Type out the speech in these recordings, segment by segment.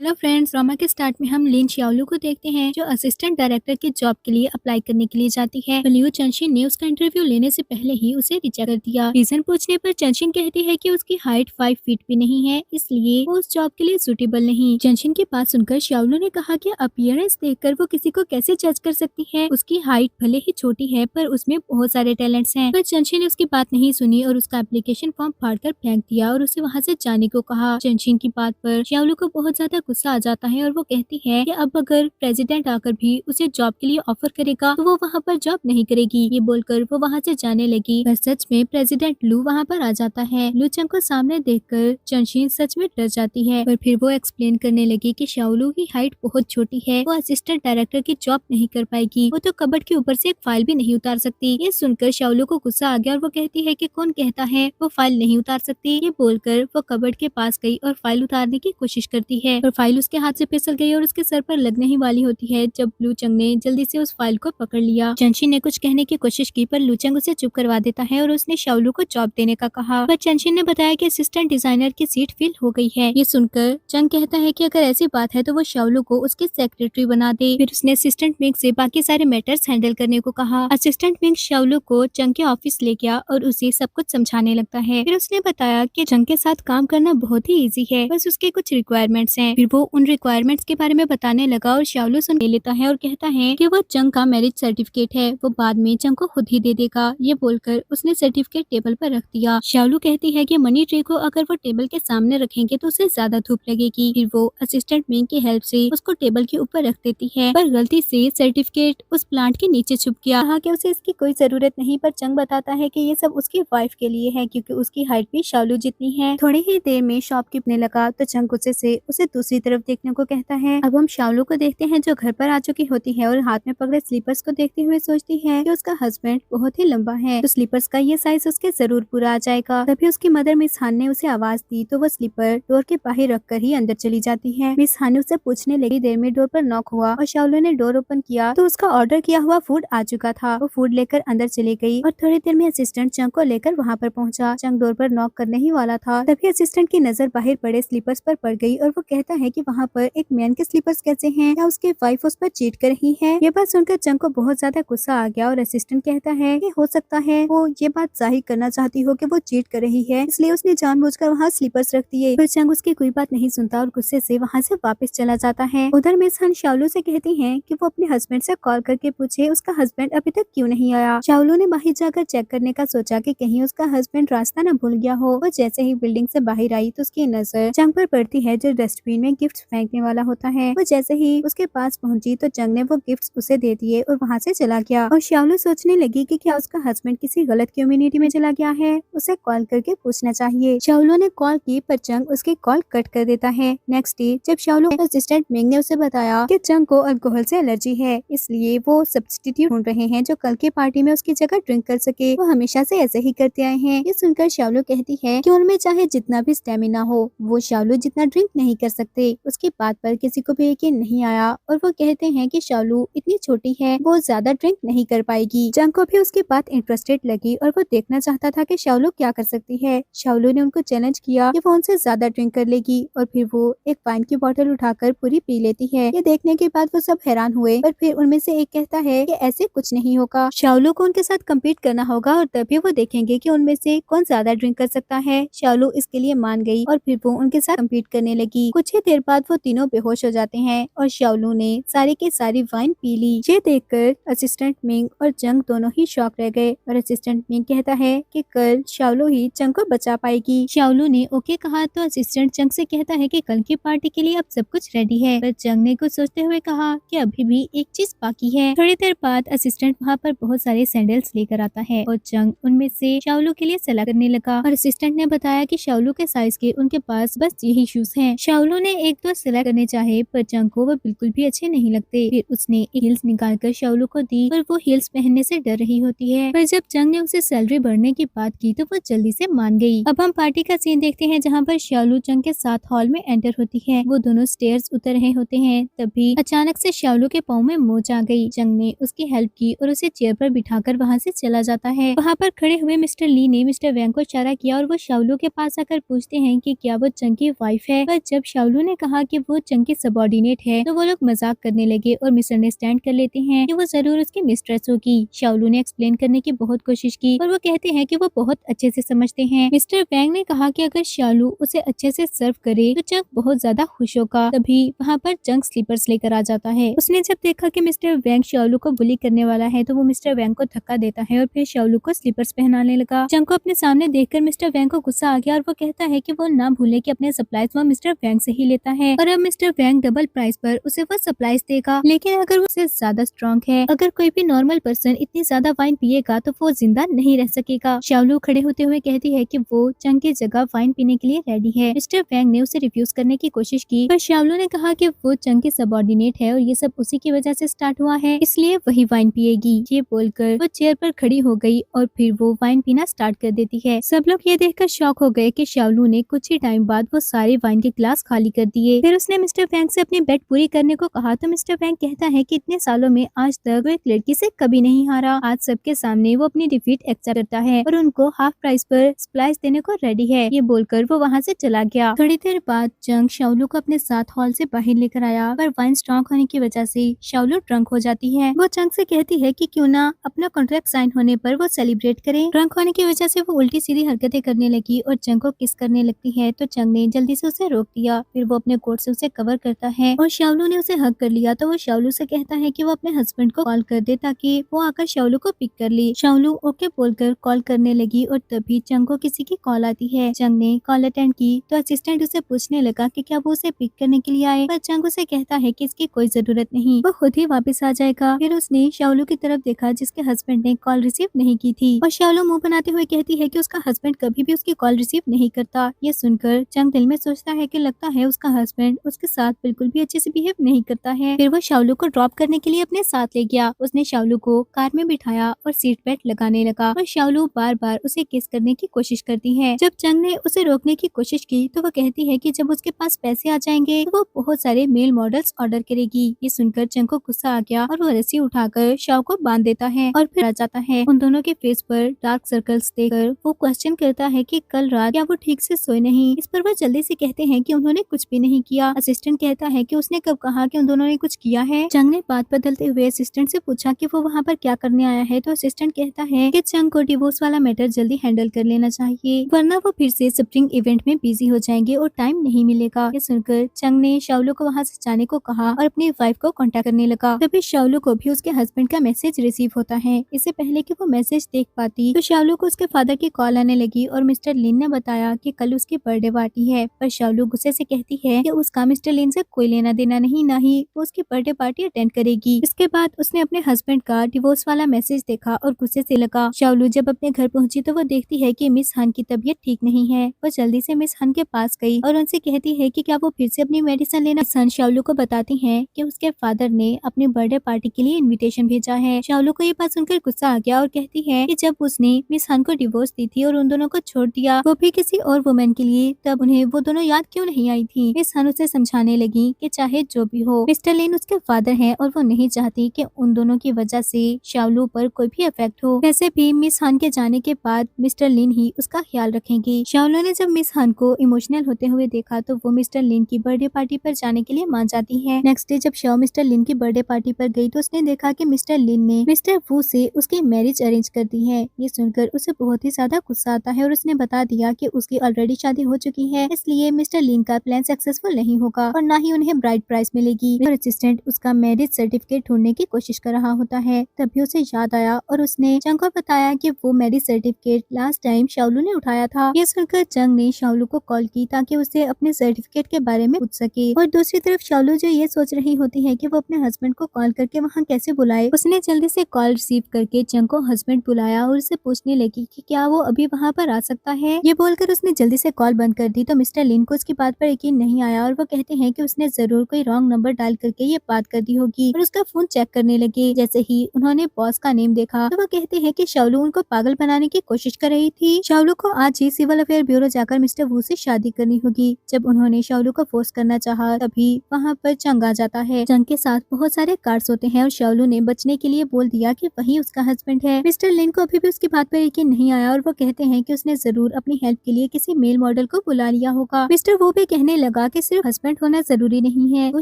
Hello friends, drama के start में हम लिन शाओलू को देखते हैं जो असिस्टेंट डायरेक्टर की जॉब के लिए अप्लाई करने के लिए जाती है। लियू चनशिन ने उसका इंटरव्यू लेने से पहले ही उसे रिजेक्ट कर दिया। रीजन पूछने पर चनशिन कहती है कि उसकी हाइट 5 फीट भी नहीं है, इसलिए वो उस जॉब के लिए सुटेबल नहीं। चनशिन की बात सुनकर शाओलू ने कहा कि अपीयरेंस देखकर वो किसी को कैसे जज कर सकती है। उसकी हाइट भले ही छोटी है पर उसमें बहुत सारे टैलेंट्स हैं। पर चनशिन ने उसकी बात नहीं सुनी और उसका एप्लीकेशन फॉर्म फाड़कर फेंक दिया और उसे वहाँ से जाने को कहा। चनशिन की बात पर शाओलू को बहुत ज्यादा गुस्सा आ जाता है और वो कहती है कि अब अगर प्रेसिडेंट आकर भी उसे जॉब के लिए ऑफर करेगा तो वो वहाँ पर जॉब नहीं करेगी। ये बोलकर वो वहाँ से जाने लगी। पर सच में प्रेसिडेंट लू वहाँ पर आ जाता है। लू चंग को सामने देखकर चनशिन सच में डर जाती है। पर फिर वो एक्सप्लेन करने लगी कि शाओलू की हाइट बहुत छोटी है, वो असिस्टेंट डायरेक्टर की जॉब नहीं कर पाएगी, वो तो कबर्ड के ऊपर से एक फाइल भी नहीं उतार सकती। ये सुनकर शाओलू को गुस्सा आ गया और वो कहती है कि कौन कहता है वो फाइल नहीं उतार सकती। ये बोलकर वो कबर्ड के पास गई और फाइल उतारने की कोशिश करती है पर फाइल उसके हाथ से फिसल गई और उसके सर पर लगने ही वाली होती है जब लूचंग ने जल्दी से उस फाइल को पकड़ लिया। चनशिन ने कुछ कहने की कोशिश की पर लूचंग उसे चुप करवा देता है और उसने शाओलू को जॉब देने का कहा। पर चनशिन ने बताया कि असिस्टेंट डिजाइनर की सीट फिल हो गई है। ये सुनकर चंग कहता है कि अगर ऐसी बात है तो वो शाओलू को उसकी सेक्रेटरी बना दे। फिर उसने असिस्टेंट मिंग से बाकी सारे मैटर्स हैंडल करने को कहा। असिस्टेंट मिंग शाओलू को चंग के ऑफिस ले गया और उसे सब कुछ समझाने लगता है। फिर उसने बताया कि चंग के साथ काम करना बहुत ही इजी है, बस उसके कुछ रिक्वायरमेंट्स हैं। फिर वो उन रिक्वायरमेंट्स के बारे में बताने लगा और शाओलू सुन लेता है और कहता है कि वो चंग का मैरिज सर्टिफिकेट है, वो बाद में चंग को खुद ही दे देगा। ये बोलकर उसने सर्टिफिकेट टेबल पर रख दिया। शाओलू कहती है कि मनी ट्री को अगर वो टेबल के सामने रखेंगे तो उसे ज्यादा धूप लगेगी। फिर वो असिस्टेंट मिंग की हेल्प से उसको टेबल के ऊपर रख देती है पर गलती से सर्टिफिकेट उस प्लांट के नीचे छुप गया। कहा कि उसे इसकी कोई जरूरत नहीं, पर चंग बताता है कि ये सब उसकी वाइफ के लिए है क्योंकि उसकी हाइट भी शाओलू जितनी है। थोड़ी ही देर में शॉपकीपने लगा तो चंग गुस्से से उसे दूसरी तरफ देखने को कहता है। अब हम शाओलू को देखते हैं जो घर पर आ चुकी होती है और हाथ में पकड़े स्लीपर्स को देखते हुए सोचती है कि उसका हस्बैंड बहुत ही लंबा है तो स्लीपर्स का ये साइज उसके जरूर पूरा आ जाएगा। तभी उसकी मदर मिस हान ने उसे आवाज दी तो वो स्लीपर डोर के बाहर रखकर ही अंदर चली जाती है। मिस हान ने उसे पूछने लगी। देर में डोर पर नॉक हुआ और शाओलू ने डोर ओपन किया तो उसका ऑर्डर किया हुआ फूड आ चुका था। वो फूड लेकर अंदर चली गई और थोड़ी देर में असिस्टेंट चंग को लेकर वहाँ पर पहुँचा। चंग डोर पर नॉक करने ही वाला था तभी असिस्टेंट की नजर बाहर पड़े स्लीपर्स पर पड़ गई और वो कहता है कि वहाँ पर एक मैन के स्लीपर्स कैसे हैं, या उसके वाइफ उस पर चीट कर रही है। ये बात सुनकर चंग को बहुत ज्यादा गुस्सा आ गया और असिस्टेंट कहता है कि हो सकता है वो ये बात जाहिर करना चाहती हो कि वो चीट कर रही है, इसलिए उसने जानबूझकर वहाँ स्लीपर्स रख दिए। फिर चंग उसकी कोई बात नहीं सुनता और गुस्से से वहाँ से वापस चला जाता है। उधर मिस हान शाओलू से कहती है कि वो अपने हस्बैंड से कॉल करके पूछे उसका हस्बैंड अभी तक क्यों नहीं आया। शाओलू ने बाहर जाकर चेक करने का सोचा कि कहीं उसका हस्बैंड रास्ता न भूल गया हो। वो जैसे ही बिल्डिंग से बाहर आई तो उसकी नजर चंग पर पड़ती है जो डस्टबिन में गिफ्ट फेंकने वाला होता है। वो जैसे ही उसके पास पहुंची तो चंग ने वो गिफ्ट्स उसे दे दिए और वहाँ से चला गया। और शाओलू सोचने लगी कि क्या उसका हस्बैंड किसी गलत कम्युनिटी में चला गया है, उसे कॉल करके पूछना चाहिए। शाओलू ने कॉल की पर चंग उसकी कॉल कट कर देता है। नेक्स्ट डे जब शाओलू असिस्टेंट मिंग ने उसे बताया कि चंग को अल्कोहल से एलर्जी है, इसलिए वो सब्स्टिट्यूट ढूंढ रहे हैं जो कल की पार्टी में उसकी जगह ड्रिंक कर सके। वो हमेशा से ऐसे ही करते आए हैं। ये सुनकर शाओलू कहती है कि उनमें चाहे जितना भी स्टेमिना हो वो शाओलू जितना ड्रिंक नहीं कर सकते। उसकी बात पर किसी को भी यकीन नहीं आया और वो कहते हैं कि शाओलू इतनी छोटी है, वो ज्यादा ड्रिंक नहीं कर पाएगी। चंग को भी उसकी बात इंटरेस्टेड लगी और वो देखना चाहता था कि शाओलू क्या कर सकती है। शाओलू ने उनको चैलेंज किया कि वो उनसे ज्यादा ड्रिंक कर लेगी और फिर वो एक वाइन की बोतल उठाकर पूरी पी लेती है। ये देखने के बाद वो सब हैरान हुए पर फिर उनमें से एक कहता है कि ऐसे कुछ नहीं होगा, शाओलू को उनके साथ कम्पीट करना होगा और तभी वो देखेंगे कि उनमें से कौन ज्यादा ड्रिंक कर सकता है। शाओलू इसके लिए मान गई और फिर वो उनके साथ कम्पीट करने लगी। कुछ ही देर बाद वो तीनों बेहोश हो जाते हैं और शाओलू ने सारी की सारी वाइन पी ली। ये देखकर असिस्टेंट मिंग और चंग दोनों ही शॉक रह गए और असिस्टेंट मिंग कहता है कि कल शाओलू ही चंग को बचा पाएगी। शाओलू ने ओके कहा तो असिस्टेंट चंग से कहता है कि कल की पार्टी के लिए अब सब कुछ रेडी है, पर चंग ने कुछ सोचते हुए कहा कि अभी भी एक चीज बाकी है। थोड़ी देर बाद असिस्टेंट वहाँ पर बहुत सारे सैंडल्स लेकर आता है और चंग उनमें से शाओलू के लिए सलाह करने लगा और असिस्टेंट ने बताया कि शाओलू के साइज के उनके पास बस यही शूज हैं। शाओलू ने एक दो सिलेक्ट करने चाहे पर चंग को वो बिल्कुल भी अच्छे नहीं लगते। फिर उसने एक हील्स निकालकर शाओलू को दी पर वो हील्स पहनने से डर रही होती है, पर जब चंग ने उसे सैलरी बढ़ने की बात की तो वो जल्दी से मान गई। अब हम पार्टी का सीन देखते हैं जहाँ पर शाओलू चंग के साथ हॉल में एंटर होती है। वो दोनों स्टेयर्स उतर रहे होते हैं तभी अचानक से शाओलू के पाँव में मोच आ गई। चंग ने उसकी हेल्प की और उसे चेयर पर बिठाकर वहाँ से चला जाता है। वहाँ पर खड़े हुए मिस्टर ली ने मिस्टर वैंग को इशारा किया और वो शाओलू के पास आकर पूछते हैं कि क्या वो चंग की वाइफ है, पर जब शाओलू ने ने कहा कि वो चंग की सबॉर्डिनेट है, तो वो लोग मजाक करने लगे और मिसअंडरस्टैंड कर लेते हैं कि वो जरूर उसकी मिस्ट्रेस होगी। शाओलू ने एक्सप्लेन करने की बहुत कोशिश की और वो कहते हैं कि वो बहुत अच्छे से समझते हैं। मिस्टर वैंग ने कहा कि अगर शाओलू उसे अच्छे से सर्व करे तो चंग बहुत ज्यादा खुश होगा। तभी वहाँ पर चंग स्लीपर्स लेकर आ जाता है। उसने जब देखा कि मिस्टर वैंग शाओलू को बुली करने वाला है तो वो मिस्टर वैंग को धक्का देता है और फिर शाओलू को स्लीपर्स पहनाने लगा। चंग को अपने सामने देखकर मिस्टर वैंग को गुस्सा आ गया और वो कहता है कि वो ना भूले कि अपने सप्लाईज वो मिस्टर वैंग से ही लेता है और अब मिस्टर वैंग डबल प्राइस पर उसे वो सप्लाईज देगा, लेकिन अगर वो उससे ज्यादा स्ट्रॉन्ग है। अगर कोई भी नॉर्मल पर्सन इतनी ज्यादा वाइन पिएगा तो वो जिंदा नहीं रह सकेगा। शाओलू खड़े होते हुए कहती है कि वो चंग की जगह वाइन पीने के लिए रेडी है। मिस्टर वैंग ने उसे रिफ्यूज करने की कोशिश की पर शाओलू ने कहा कि वो चंग की सबॉर्डिनेट है और ये सब उसी की वजह से स्टार्ट हुआ है, इसलिए वही वाइन पिएगी। ये बोलकर वो चेयर पर खड़ी हो गई और फिर वो वाइन पीना स्टार्ट कर देती है। सब लोग ये देखकर शॉक हो गए कि शाओलू ने कुछ ही टाइम बाद वो सारे वाइन के ग्लास खाली कर दिए। फिर उसने मिस्टर वैंग से अपनी बेट पूरी करने को कहा तो मिस्टर वैंग कहता है कि इतने सालों में आज तक वो एक लड़की से कभी नहीं हारा। आज सबके सामने वो अपनी डिफीट एक्सेप्ट करता है और उनको हाफ प्राइस पर सप्लाईज देने को रेडी है। ये बोलकर वो वहाँ से चला गया। थोड़ी देर बाद चंग शाओलू को अपने साथ हॉल से बाहर लेकर आया पर वाइन स्ट्रॉन्ग होने की वजह से शाओलू ड्रंक हो जाती है। वो चंग से कहती है कि क्यों ना अपना कॉन्ट्रैक्ट साइन होने पर वो सेलिब्रेट करे। ड्रंक होने की वजह से वो उल्टी सीधी हरकतें करने लगी और चंग को किस करने लगती है तो चंग ने जल्दी से उसे रोक दिया। फिर वो अपने कोट से उसे कवर करता है और शाओलू ने उसे हग कर लिया तो वो शाओलू से कहता है कि वो अपने हस्बैंड को कॉल कर दे ताकि वो आकर शाओलू को पिक कर ले। शाओलू ओके बोलकर कॉल करने लगी और तभी चंग को किसी की कॉल आती है। चंग ने कॉल अटेंड की तो असिस्टेंट उसे पूछने लगा कि क्या वो उसे पिक करने के लिए आए, पर चंग उसे कहता है कि इसकी कोई जरूरत नहीं, वो खुद ही वापस आ जाएगा। फिर उसने शाओलू की तरफ देखा जिसके हस्बैंड ने कॉल रिसीव नहीं की थी और शाओलू मुंह बनाते हुए कहती है कि उसका हस्बैंड कभी भी उसकी कॉल रिसीव नहीं करता। ये सुनकर चंग दिल में सोचता है कि लगता है उसका हस्बैंड उसके साथ बिल्कुल भी अच्छे से बिहेव नहीं करता है। फिर वो शाओलू को ड्रॉप करने के लिए अपने साथ ले गया। उसने शाओलू को कार में बिठाया और सीट बेल्ट लगाने लगा और शाओलू बार बार उसे किस करने की कोशिश करती है। जब चंग ने उसे रोकने की कोशिश की तो वो कहती है कि जब उसके पास पैसे आ जाएंगे तो वो बहुत सारे मेल मॉडल्स ऑर्डर करेगी। ये सुनकर चंग को गुस्सा आ गया और वो रस्सी उठाकर शाओ को बांध देता है और फिर आ जाता है। उन दोनों के फेस पर डार्क सर्कल्स देखकर वो क्वेश्चन करता है कि कल रात क्या वो ठीक से सोए नहीं। इस पर वो जल्दी से कहते हैं कि उन्होंने कुछ भी नहीं किया। असिस्टेंट कहता है कि उसने कब कहा कि उन दोनों ने कुछ किया है। चंग ने बात बदलते हुए असिस्टेंट से पूछा कि वो वहाँ पर क्या करने आया है तो असिस्टेंट कहता है कि चंग को डिवोर्स वाला मैटर जल्दी हैंडल कर लेना चाहिए वरना वो फिर से स्प्रिंग इवेंट में बिजी हो जाएंगे और टाइम नहीं मिलेगा। ये सुनकर चंग ने शाओलू को वहाँ से जाने को कहा और अपनी वाइफ को कांटेक्ट करने लगा। तभी शाओलू को भी उसके हस्बैंड का मैसेज रिसीव होता है। इससे पहले कि वो मैसेज देख पाती तो शाओलू को उसके फादर की कॉल आने लगी और मिस्टर लिन ने बताया कि कल उसकी बर्थडे पार्टी है, पर शाओलू गुस्से से कहती है कि उसका मिस्टर लिन से कोई लेना देना नहीं, ना ही वो उसकी बर्थडे पार्टी अटेंड करेगी। इसके बाद उसने अपने हस्बैंड का डिवोर्स वाला मैसेज देखा और गुस्से से लगा। शाओलू जब अपने घर पहुंची तो वो देखती है कि मिस हन की तबीयत ठीक नहीं है। वो जल्दी से मिस हन के पास गई और उनसे कहती है कि क्या वो फिर से अपनी मेडिसिन लेना। मिस हन शाओलू को बताती है कि उसके फादर ने अपनी बर्थडे पार्टी के लिए इन्विटेशन भेजा है। शाओलू को ये बात सुनकर गुस्सा आ गया और कहती है कि जब उसने मिस हन को डिवोर्स दी थी और उन दोनों को छोड़ दिया वो भी किसी और वुमेन के लिए, तब उन्हें वो दोनों याद क्यों नहीं आई थी। मिस हन उसे समझाने लगी कि चाहे जो भी हो मिस्टर लिन उसके फादर हैं और वो नहीं चाहती कि उन दोनों की वजह से शाओलू पर कोई भी इफेक्ट हो। वैसे भी मिस हन के जाने के बाद मिस्टर लिन ही उसका ख्याल रखेंगे। शाओलू ने जब मिस हन को इमोशनल होते हुए देखा तो वो मिस्टर लिन की बर्थडे पार्टी पर जाने के लिए मान जाती है। नेक्स्ट डे जब शाओ मिस्टर लिन की बर्थडे पार्टी पर गई तो उसने देखा कि मिस्टर लिन ने मिस्टर वू से उसकी मैरिज अरेंज कर दी है। ये सुनकर उसे बहुत ही ज्यादा गुस्सा आता है और उसने बता दिया कि उसकी ऑलरेडी शादी हो चुकी है, इसलिए मिस्टर लिन का प्लान सक्सेसफुल नहीं होगा और ना ही उन्हें ब्राइड प्राइस मिलेगी। और असिस्टेंट उसका मैरिज सर्टिफिकेट ढूंढने की कोशिश कर रहा होता है। तभी उसे याद आया और उसने चंग को बताया कि वो मैरिज सर्टिफिकेट लास्ट टाइम शाओलू ने उठाया था। ये सुनकर चंग ने शाओलू को कॉल की ताकि उसे अपने सर्टिफिकेट के बारे में पूछ सके। और दूसरी तरफ शाओलू जो ये सोच रही होती है कि वो अपने हस्बैंड को कॉल करके वहाँ कैसे बुलाए, उसने जल्दी से कॉल रिसीव करके चंग को हस्बैंड बुलाया और उसे पूछने लगी कि क्या वो अभी वहाँ पर आ सकता है। ये बोलकर उसने जल्दी से कॉल बंद कर दी तो मिस्टर लिन को उसकी बात पर यकीन नहीं आया और वो कहते हैं कि उसने जरूर कोई रॉन्ग नंबर डायल करके ये बात कर दी होगी और उसका फोन चेक करने लगे। जैसे ही उन्होंने बॉस का नेम देखा तो वो कहते हैं कि शाओलू उनको पागल बनाने की कोशिश कर रही थी। शाओलू को आज ही सिविल अफेयर ब्यूरो जाकर मिस्टर वू से शादी करनी होगी। जब उन्होंने शाओलू को फोर्स करना चाहा तभी वहाँ पर चंग आ जाता है। चंग के साथ बहुत सारे कार्ड्स होते हैं और शाओलू ने बचने के लिए बोल दिया कि वही उसका हस्बैंड है। मिस्टर लिन को अभी भी उसकी बात पर यकीन नहीं आया और वो कहते हैं कि उसने जरूर अपनी हेल्प के लिए किसी मेल मॉडल को बुला लिया होगा। मिस्टर वो भी कहने लगा लगा कि सिर्फ हस्बैंड होना जरूरी नहीं है, वो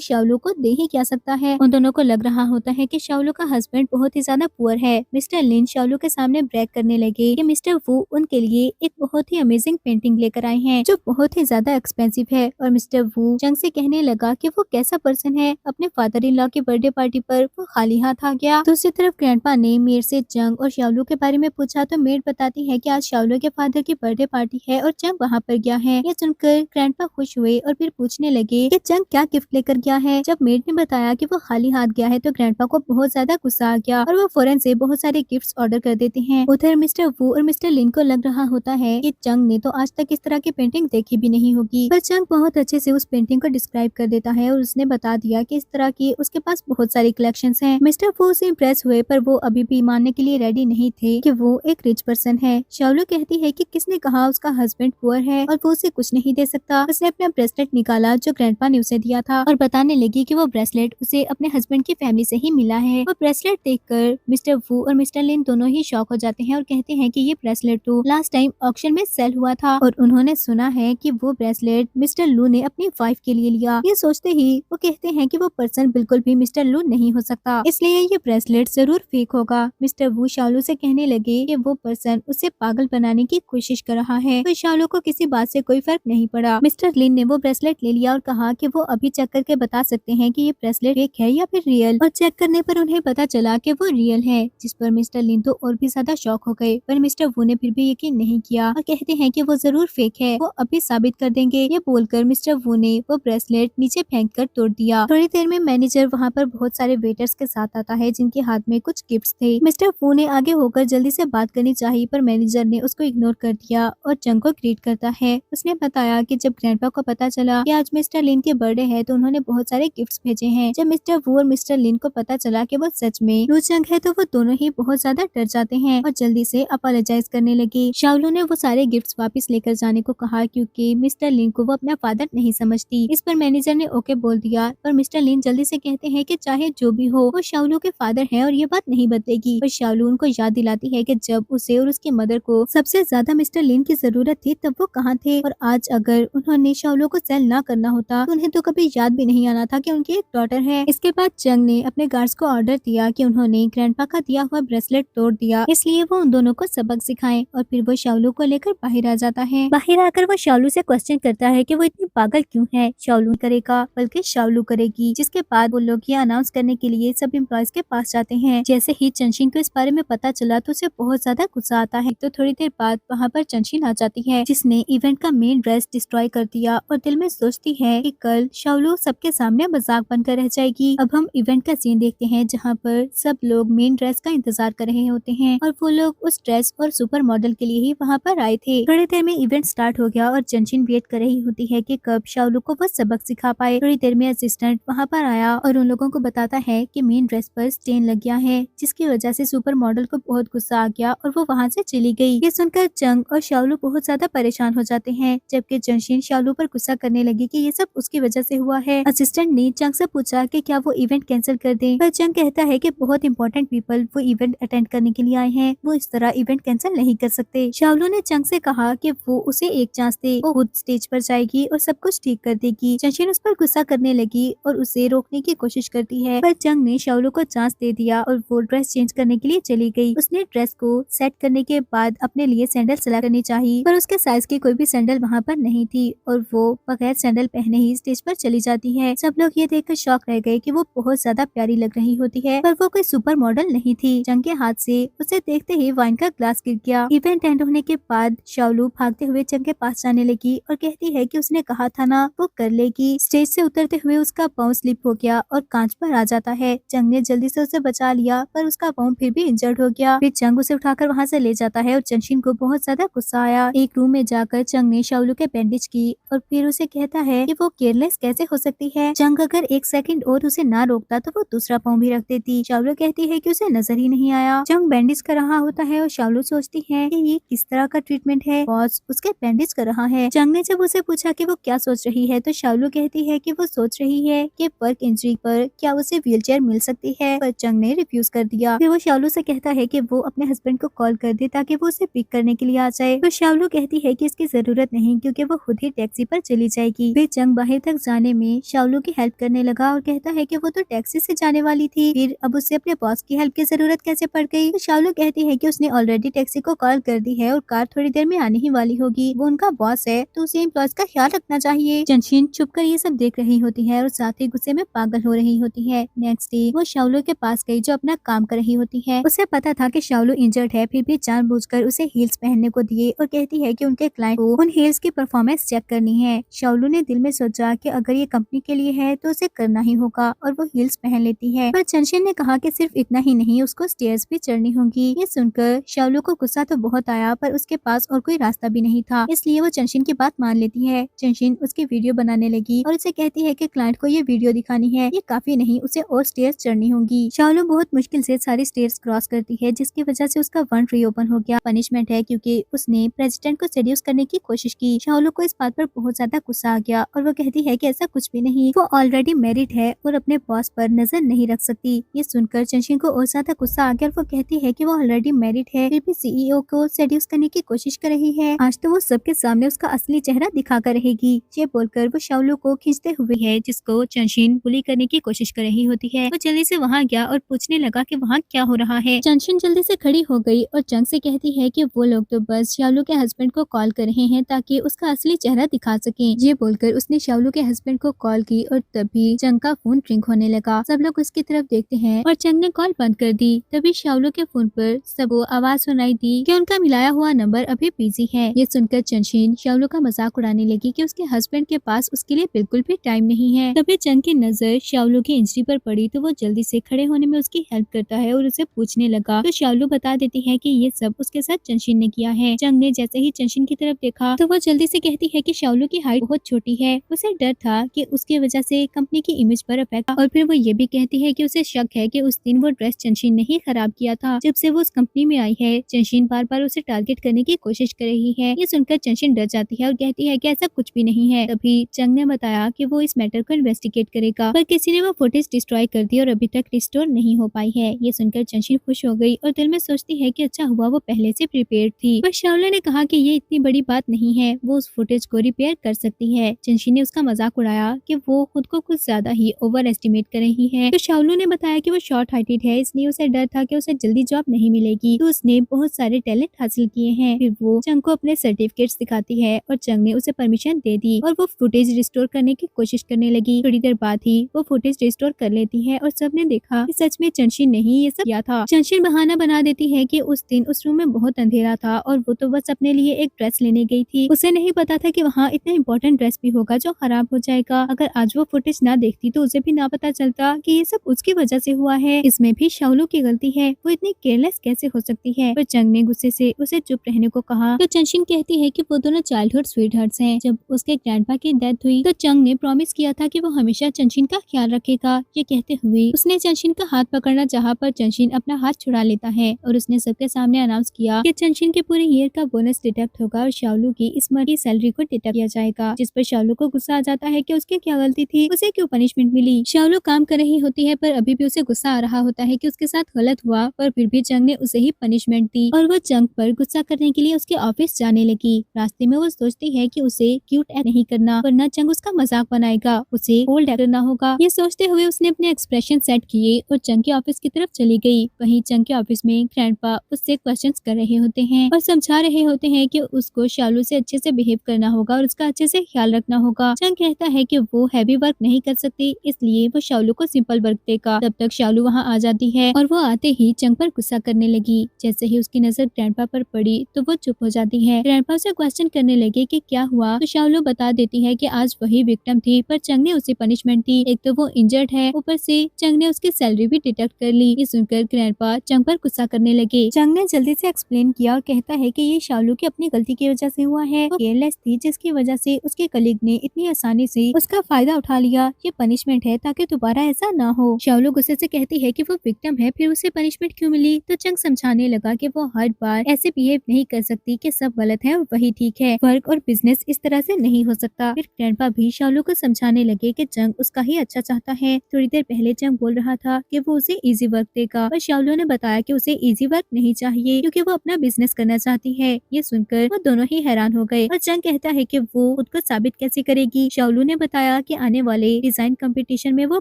शाओलू को दे ही क्या सकता है। उन दोनों को लग रहा होता है कि शाओलू का हस्बैंड बहुत ही ज्यादा पुअर है। मिस्टर लिन शाओलू के सामने ब्रैग करने लगे कि मिस्टर वू उनके लिए एक बहुत ही अमेजिंग पेंटिंग लेकर आए हैं जो बहुत ही ज्यादा एक्सपेंसिव है। और मिस्टर वू चंग से कहने लगा कि वो कैसा पर्सन है, अपने फादर इन लॉ की बर्थडे पार्टी पर वो खाली हाथ आ गया। दूसरी तरफ ग्रैंडपा ने मेड से चंग और शाओलू के बारे में पूछा तो मेड बताती है कि आज शाओलू के फादर की बर्थडे पार्टी है और चंग वहाँ पर गया है। ये सुनकर ग्रैंडपा खुश हुए और फिर पूछने लगे कि चंग क्या गिफ्ट लेकर गया है। जब मेड ने बताया कि वो खाली हाथ गया है तो ग्रैंडपा को बहुत ज्यादा गुस्सा आ गया और वो फौरन से बहुत सारे गिफ्ट्स ऑर्डर कर देते हैं। उधर मिस्टर वू और मिस्टर लिन को लग रहा होता है कि चंग ने तो आज तक इस तरह की पेंटिंग देखी भी नहीं होगी, पर चंग बहुत अच्छे से उस पेंटिंग को डिस्क्राइब कर देता है और उसने बता दिया कि इस तरह की उसके पास बहुत सारी कलेक्शंस हैं। मिस्टर वू से इम्प्रेस हुए पर वो अभी भी मानने के लिए रेडी नहीं थे कि वो एक रिच पर्सन है। शाओलू कहती है कि किसने कहा उसका हस्बैंड पुअर है और वो उसे कुछ नहीं दे सकता। उसने अपना ब्रेसलेट निकाला जो ग्रैंडपा ने उसे दिया था और बताने लगी कि वो ब्रेसलेट उसे अपने हस्बैंड की फैमिली से ही मिला है। वो ब्रेसलेट देखकर मिस्टर वू और मिस्टर लिन दोनों ही शॉक हो जाते हैं और कहते हैं कि ये ब्रेसलेट तो लास्ट टाइम ऑक्शन में सेल हुआ था और उन्होंने सुना है कि वो ब्रेसलेट मिस्टर लू ने अपनी वाइफ के लिए लिया। ये सोचते ही वो कहते हैं कि वो पर्सन बिल्कुल भी मिस्टर लू नहीं हो सकता, इसलिए ये ब्रेसलेट जरूर फेक होगा। मिस्टर वू शाओलू से कहने लगे कि वो पर्सन उसे पागल बनाने की कोशिश कर रहा है, तो शाओलू को किसी बात से कोई फर्क नहीं पड़ा। मिस्टर लिन ने वो ब्रेसलेट ले लिया और कहा कि वो अभी चेक करके बता सकते हैं कि ये ब्रेसलेट फेक है या फिर रियल, और चेक करने पर उन्हें पता चला कि वो रियल है, जिस पर मिस्टर लिन तो और भी ज्यादा शॉक हो गए। पर मिस्टर वू ने फिर भी यकीन नहीं किया और कहते हैं कि वो जरूर फेक है, वो अभी साबित कर देंगे। ये बोलकर मिस्टर वू ने वो ब्रेसलेट नीचे फेंक कर तोड़ दिया। थोड़ी देर में मैनेजर वहाँ पर बहुत सारे वेटर्स के साथ आता है जिनके हाथ में कुछ गिफ्ट्स थे। मिस्टर वू ने आगे होकर जल्दी से बात करनी चाहिए पर मैनेजर ने उसको इग्नोर कर दिया और चंग को ग्रीट करता है। उसने बताया कि जब ग्रैंडपा को पता चला कि आज मिस्टर लिन के बर्थडे है तो उन्होंने बहुत सारे गिफ्ट्स भेजे हैं। जब मिस्टर वू और मिस्टर लिन को पता चला कि वो सच में लू चंग है तो वो दोनों ही बहुत ज्यादा डर जाते हैं और जल्दी से अपोलोजाइज करने लगे। शाओलू ने वो सारे गिफ्ट्स वापस लेकर जाने को कहा क्योंकि मिस्टर लिन को वो अपना फादर नहीं समझती। इस पर मैनेजर ने ओके बोल दिया, पर मिस्टर लिन जल्दी से कहते हैं कि चाहे जो भी हो वो शाओलू के फादर है और ये बात नहीं बदलेगी। पर शाओलू उनको याद दिलाती है कि जब उसे और उसकी मदर को सबसे ज्यादा मिस्टर लिन की जरूरत थी तब वो कहाँ थे, और आज अगर उन्होंने शाओलू को सेल ना करना होता तो उन्हें तो कभी याद भी नहीं आना था कि उनकी एक डॉटर है। इसके बाद चंग ने अपने गार्ड्स को ऑर्डर दिया कि उन्होंने ग्रैंडपा का दिया हुआ ब्रेसलेट तोड़ दिया, इसलिए वो उन दोनों को सबक सिखाएं। और फिर वो शाओलू को लेकर बाहर आ जाता है। बाहर आकर वो शाओलू से क्वेश्चन करता है कि वो इतनी पागल क्यों है। शाओलू करेगा बल्कि शाओलू करेगी। जिसके बाद वो लोग ये अनाउंस करने के लिए सब एम्प्लॉयज के पास जाते हैं। जैसे ही चंशिन को इस बारे में पता चला तो उसे बहुत ज्यादा गुस्सा आता है। तो थोड़ी देर बाद वहाँ पर चंशिन आ जाती है जिसने इवेंट का मेन ड्रेस डिस्ट्रॉय कर दिया और दिल में सोचती है कि कल शाओलू सबके सामने मजाक बनकर रह जाएगी। अब हम इवेंट का सीन देखते हैं जहाँ पर सब लोग मेन ड्रेस का इंतजार कर रहे होते हैं और वो लोग उस ड्रेस और सुपर मॉडल के लिए ही वहाँ पर आए थे। थोड़ी देर में इवेंट स्टार्ट हो गया और चंशिन वेट कर रही होती है कि कब शाओलू को वो सबक सिखा पाए। थोड़ी देर में असिस्टेंट वहाँ पर आया और उन लोगों को बताता है कि मेन ड्रेस पर स्टेन लग गया है, जिसकी वजह से सुपर मॉडल को बहुत गुस्सा आ गया और वो वहाँ से चली गई। ये सुनकर चंग और शाओलू बहुत ज्यादा परेशान हो जाते हैं, जबकि चंशिन शाओलू पर गुस्सा करने लगी कि ये सब उसकी वजह से हुआ है। असिस्टेंट ने चंग से पूछा कि क्या वो इवेंट कैंसिल कर दे, पर चंग कहता है कि बहुत इंपॉर्टेंट पीपल वो इवेंट अटेंड करने के लिए आए हैं, वो इस तरह इवेंट कैंसिल नहीं कर सकते। शाओलू ने चंग से कहा कि वो उसे एक चांस दे, वो खुद स्टेज पर जाएगी और सब कुछ ठीक कर देगी। चंशिन उस पर गुस्सा करने लगी और उसे रोकने की कोशिश करती है, पर चंग ने शाओलू को चांस दे दिया और वो ड्रेस चेंज करने के लिए चली गई। उसने ड्रेस को सेट करने के बाद अपने लिए सैंडल सिलेक्ट करनी चाहिए, पर उसके साइज की कोई भी सैंडल वहाँ पर नहीं थी और वो बगैर सैंडल पहने ही स्टेज पर चली जाती है। सब लोग ये देखकर शॉक रह गए कि वो बहुत ज्यादा प्यारी लग रही होती है, पर वो कोई सुपर मॉडल नहीं थी। चंग के हाथ से उसे देखते ही वाइन का ग्लास गिर गया। इवेंट एंड होने के बाद शाओलू भागते हुए चंग के पास जाने लगी और कहती है कि उसने कहा था ना वो कर लेगी। स्टेज से उतरते हुए उसका पाँव स्लिप हो गया और कांच पर आ जाता है। चंग ने जल्दी से उसे बचा लिया, पर उसका पाँव फिर भी इंजर्ड हो गया। फिर चंग उसे उठाकर वहाँ से ले जाता है और चंशिन को बहुत ज्यादा गुस्सा आया। एक रूम में जाकर चंग ने शाओलू के बैंडेज की और फिर उसे कहता है कि वो केयरलेस कैसे हो सकती है। चंग अगर एक सेकंड और उसे ना रोकता तो वो दूसरा पाँव भी रख देती। शाओलू कहती है कि उसे नजर ही नहीं आया। चंग बैंडेज कर रहा होता है और शाओलू सोचती है कि ये किस तरह का ट्रीटमेंट है, बॉस उसके बैंडेज कर रहा है। चंग ने जब उसे पूछा कि वो क्या सोच रही है तो शाओलू कहती है कि वो सोच रही है कि वर्क इंजरी पर क्या उसे व्हीलचेयर मिल सकती है, पर चंग ने रिफ्यूज कर दिया। फिर वो शाओलू से कहता है कि वो अपने हस्बैंड को कॉल कर दे ताकि वो उसे पिक करने के लिए आ जाए, तो शाओलू कहती है कि इसकी जरूरत नहीं क्योंकि वो खुद ही टैक्सी पर चली जाए। जाएगी। फिर चंग बाहर तक जाने में शाओलू की हेल्प करने लगा और कहता है कि वो तो टैक्सी से जाने वाली थी, फिर अब उसे अपने बॉस की हेल्प की जरूरत कैसे पड़ गई। तो शाओलू कहती है कि उसने ऑलरेडी टैक्सी को कॉल कर दी है और कार थोड़ी देर में आने ही वाली होगी। वो उनका बॉस है तो उसे एम्प्लॉयज का ख्याल रखना चाहिए। चंशिन चुप कर ये सब देख रही होती है और साथ ही गुस्से में पागल हो रही होती है। नेक्स्ट डे वो शाओलू के पास गई जो अपना काम कर रही होती है। उसे पता था कि शाओलू इंजर्ड है, फिर भी जानबूझकर उसे हील्स पहनने को दिए और कहती है कि उनके क्लाइंट को उन हील्स की परफॉर्मेंस चेक करनी है। शाओलू ने दिल में सोचा कि अगर ये कंपनी के लिए है तो उसे करना ही होगा और वो हील्स पहन लेती है। पर चंशिन ने कहा कि सिर्फ इतना ही नहीं, उसको स्टेयर्स भी चढ़नी होगी। ये सुनकर शाओलू को गुस्सा तो बहुत आया पर उसके पास और कोई रास्ता भी नहीं था, इसलिए वो चंशिन की बात मान लेती है। चंशिन उसकी वीडियो बनाने लगी और उसे कहती है कि क्लाइंट को ये वीडियो दिखानी है, ये काफी नहीं, उसे और स्टेयर्स चढ़नी होंगी। शाओलू बहुत मुश्किल से सारी स्टेयर्स क्रॉस करती है जिसकी वजह से उसका वंड रीओपन हो गया। पनिशमेंट है क्योंकि उसने प्रेसिडेंट को सेड्यूस करने की कोशिश की। शाओलू को इस बात पर बहुत ज्यादा गुस्सा आ गया और वो कहती है कि ऐसा कुछ भी नहीं, वो ऑलरेडी मैरिड है और अपने बॉस पर नजर नहीं रख सकती। ये सुनकर चंशिन को और ज्यादा गुस्सा आ गया और वो कहती है कि वो ऑलरेडी मैरिड है फिर भी सीईओ को सेड्यूस करने की कोशिश कर रही है। आज तो वो सबके सामने उसका असली चेहरा दिखा कर रहेगी। ये बोलकर वो शाओलू को खींचते हुए है जिसको चंशिन बुली करने की कोशिश कर रही होती है। वो जल्दी से वहाँ गया और पूछने लगा कि वहाँ क्या हो रहा है। चंशिन जल्दी से खड़ी हो गई और चंग से कहती है कि वो लोग तो बस शाओलू के हस्बैंड को कॉल कर रहे हैं ताकि उसका असली चेहरा दिखा सके। ये बोलकर उसने शाओलू के हस्बैंड को कॉल की और तभी चंग का फोन रिंग होने लगा। सब लोग उसकी तरफ देखते हैं और चंग ने कॉल बंद कर दी। तभी शाओलू के फोन पर सबको आवाज सुनाई दी कि उनका मिलाया हुआ नंबर अभी बिजी है। ये सुनकर चंशिन शाओलू का मजाक उड़ाने लगी कि उसके हस्बैंड के पास उसके लिए बिल्कुल भी टाइम नहीं है। तभी चंग की नजर शाओलू की इंजरी पर पड़ी तो वो जल्दी से खड़े होने में उसकी हेल्प करता है और उसे पूछने लगा तो शाओलू बता देती है कि ये सब उसके साथ चंशिन ने किया है। चंग ने जैसे ही चंशिन की तरफ देखा तो वो जल्दी से कहती है कि शाओलू की हाइट बहुत छोटी है, उसे डर था कि उसकी वजह से कंपनी की इमेज पर इफेक्ट। और फिर वो ये भी कहती है कि उसे शक है कि उस दिन वो ड्रेस चंशिन ने ही खराब किया था। जब से वो उस कंपनी में आई है चंशिन बार बार उसे टारगेट करने की कोशिश कर रही है। ये सुनकर चंशिन डर जाती है और कहती है कि ऐसा कुछ भी नहीं है। तभी चंग ने बताया कि वो इस मैटर को इन्वेस्टिगेट करेगा पर किसी ने वो फुटेज डिस्ट्रॉय कर दी और अभी तक रिस्टोर नहीं हो पाई है। ये सुनकर चंशिन खुश हो गई और दिल में सोचती है कि अच्छा हुआ वो पहले से प्रिपेयर्ड थी। पर शाओलू ने कहा कि ये इतनी बड़ी बात नहीं है, वो उस फुटेज को रिपेयर कर सकती है। चंशिन ने उसका मजाक उड़ाया कि वो खुद को कुछ ज्यादा ही ओवर एस्टिमेट कर रही है। तो शाओलू ने बताया कि वो शॉर्ट हाइटेड है इसलिए उसे डर था कि उसे जल्दी जॉब नहीं मिलेगी, तो उसने बहुत सारे टैलेंट हासिल किए हैं। फिर वो चंग को अपने सर्टिफिकेट्स दिखाती है और चंग ने उसे परमिशन दे दी और वो फुटेज रिस्टोर करने की कोशिश करने लगी। थोड़ी देर बाद ही वो फुटेज रिस्टोर कर लेती है और सबने देखा कि सच में चंशिन ने ही ये सब किया था। चंशिन बहाना बना देती है कि उस दिन उस रूम में बहुत अंधेरा था और वो तो बस अपने लिए एक ड्रेस लेने गई थी, उसे नहीं पता था कि वहाँ इतना इम्पोर्टेंट ड्रेस भी होगा जो खराब हो जाएगा। अगर आज वो फुटेज ना देखती तो उसे भी ना पता चलता कि ये सब उसकी वजह से हुआ है। इसमें भी शाओलू की गलती है, वो इतनी केयरलेस कैसे हो सकती है। पर चंग ने गुस्से से उसे चुप रहने को कहा तो चंशिन कहती है कि वो दोनों चाइल्डहुड स्वीटहार्ट्स हैं। जब उसके ग्रैंडपा की डेथ हुई तो चंग ने प्रॉमिस किया था कि वो हमेशा चंशिन का ख्याल रखेगा। ये कहते हुए उसने चंशिन का हाथ पकड़ना चाहा पर चंशिन अपना हाथ छुड़ा लेता है और उसने सबके सामने अनाउंस किया कि चंशिन के पूरे ईयर का बोनस डिडक्ट होगा और शाओलू की इस मंथ की सैलरी को डिडक्ट किया जाएगा। जिस पर शाओलू को गुस्सा आ जाता है कि उसकी क्या गलती थी, उसे क्यों पनिशमेंट मिली। शाओलू काम कर रही होती है पर अभी भी उसे गुस्सा आ रहा होता है कि उसके साथ गलत हुआ, पर फिर भी चंग ने उसे ही पनिशमेंट दी और वो चंग पर गुस्सा करने के लिए उसके ऑफिस जाने लगी। रास्ते में वो सोचती है कि उसे क्यूट एक्ट नहीं करना वरना चंग उसका मजाक बनाएगा, उसे बोल्ड एक्ट करना होगा। ये सोचते हुए उसने अपने एक्सप्रेशन सेट किए और चंग के ऑफिस की तरफ चली गई। वहीं चंग के ऑफिस में ग्रैंडपा उससे क्वेश्चंस कर रहे होते हैं और समझा रहे होते हैं कि उसको शाओलू से अच्छे से बिहेव करना होगा और उसका अच्छे से ख्याल रखना होगा। चंग कहता है कि वो हैवी वर्क नहीं कर सकती इसलिए वो शाओलू को सिंपल वर्क देगा। तब तक शाओलू वहाँ आ जाती है और वो आते ही चंग पर गुस्सा करने लगी। जैसे ही उसकी नजर ग्रैंडपा पर पड़ी तो वो चुप हो जाती है। ग्रैंडपा से क्वेश्चन करने लगे कि क्या हुआ तो शाओलू बता देती है कि आज वही विक्टिम थी पर चंग ने उसे पनिशमेंट दी। एक तो वो इंजर्ड है, ऊपर से चंग ने उसकी सैलरी भी डिडक्ट कर ली। ये सुनकर ग्रैंडपा चंग पर गुस्सा करने लगे। चंग ने जल्दी से एक्सप्लेन किया और कहता है कि ये शाओलू की अपनी गलती की वजह से हुआ है, वो केयरलेस थी जिसकी वजह से उसके कलीग ने इतनी आसानी से उसका फायदा उठा लिया। ये पनिशमेंट है ताकि दोबारा ऐसा ना हो। शाओलू गुस्से से कहती है कि वो विक्टिम है फिर उसे पनिशमेंट क्यों मिली, तो चंग समझाने लगा कि वो हर बार ऐसे बिहेव नहीं कर सकती कि सब गलत है और वही ठीक है, वर्क और बिजनेस इस तरह से नहीं हो सकता। फिर ग्रैंडपा भी शाओलू को समझाने लगे कि चंग उसका ही अच्छा चाहता है। थोड़ी देर पहले चंग बोल रहा था कि वो उसे इजी वर्क देगा पर शाओलू ने बताया कि उसे इजी वर्क नहीं चाहिए क्योंकि वो अपना बिजनेस करना चाहती है। ये सुनकर वो दोनों ही हैरान हो गए और चंग कहता है कि वो खुद को साबित कैसे करेगी। शाओलू ने बताया कि आने वाले डिजाइन कंपटीशन में वो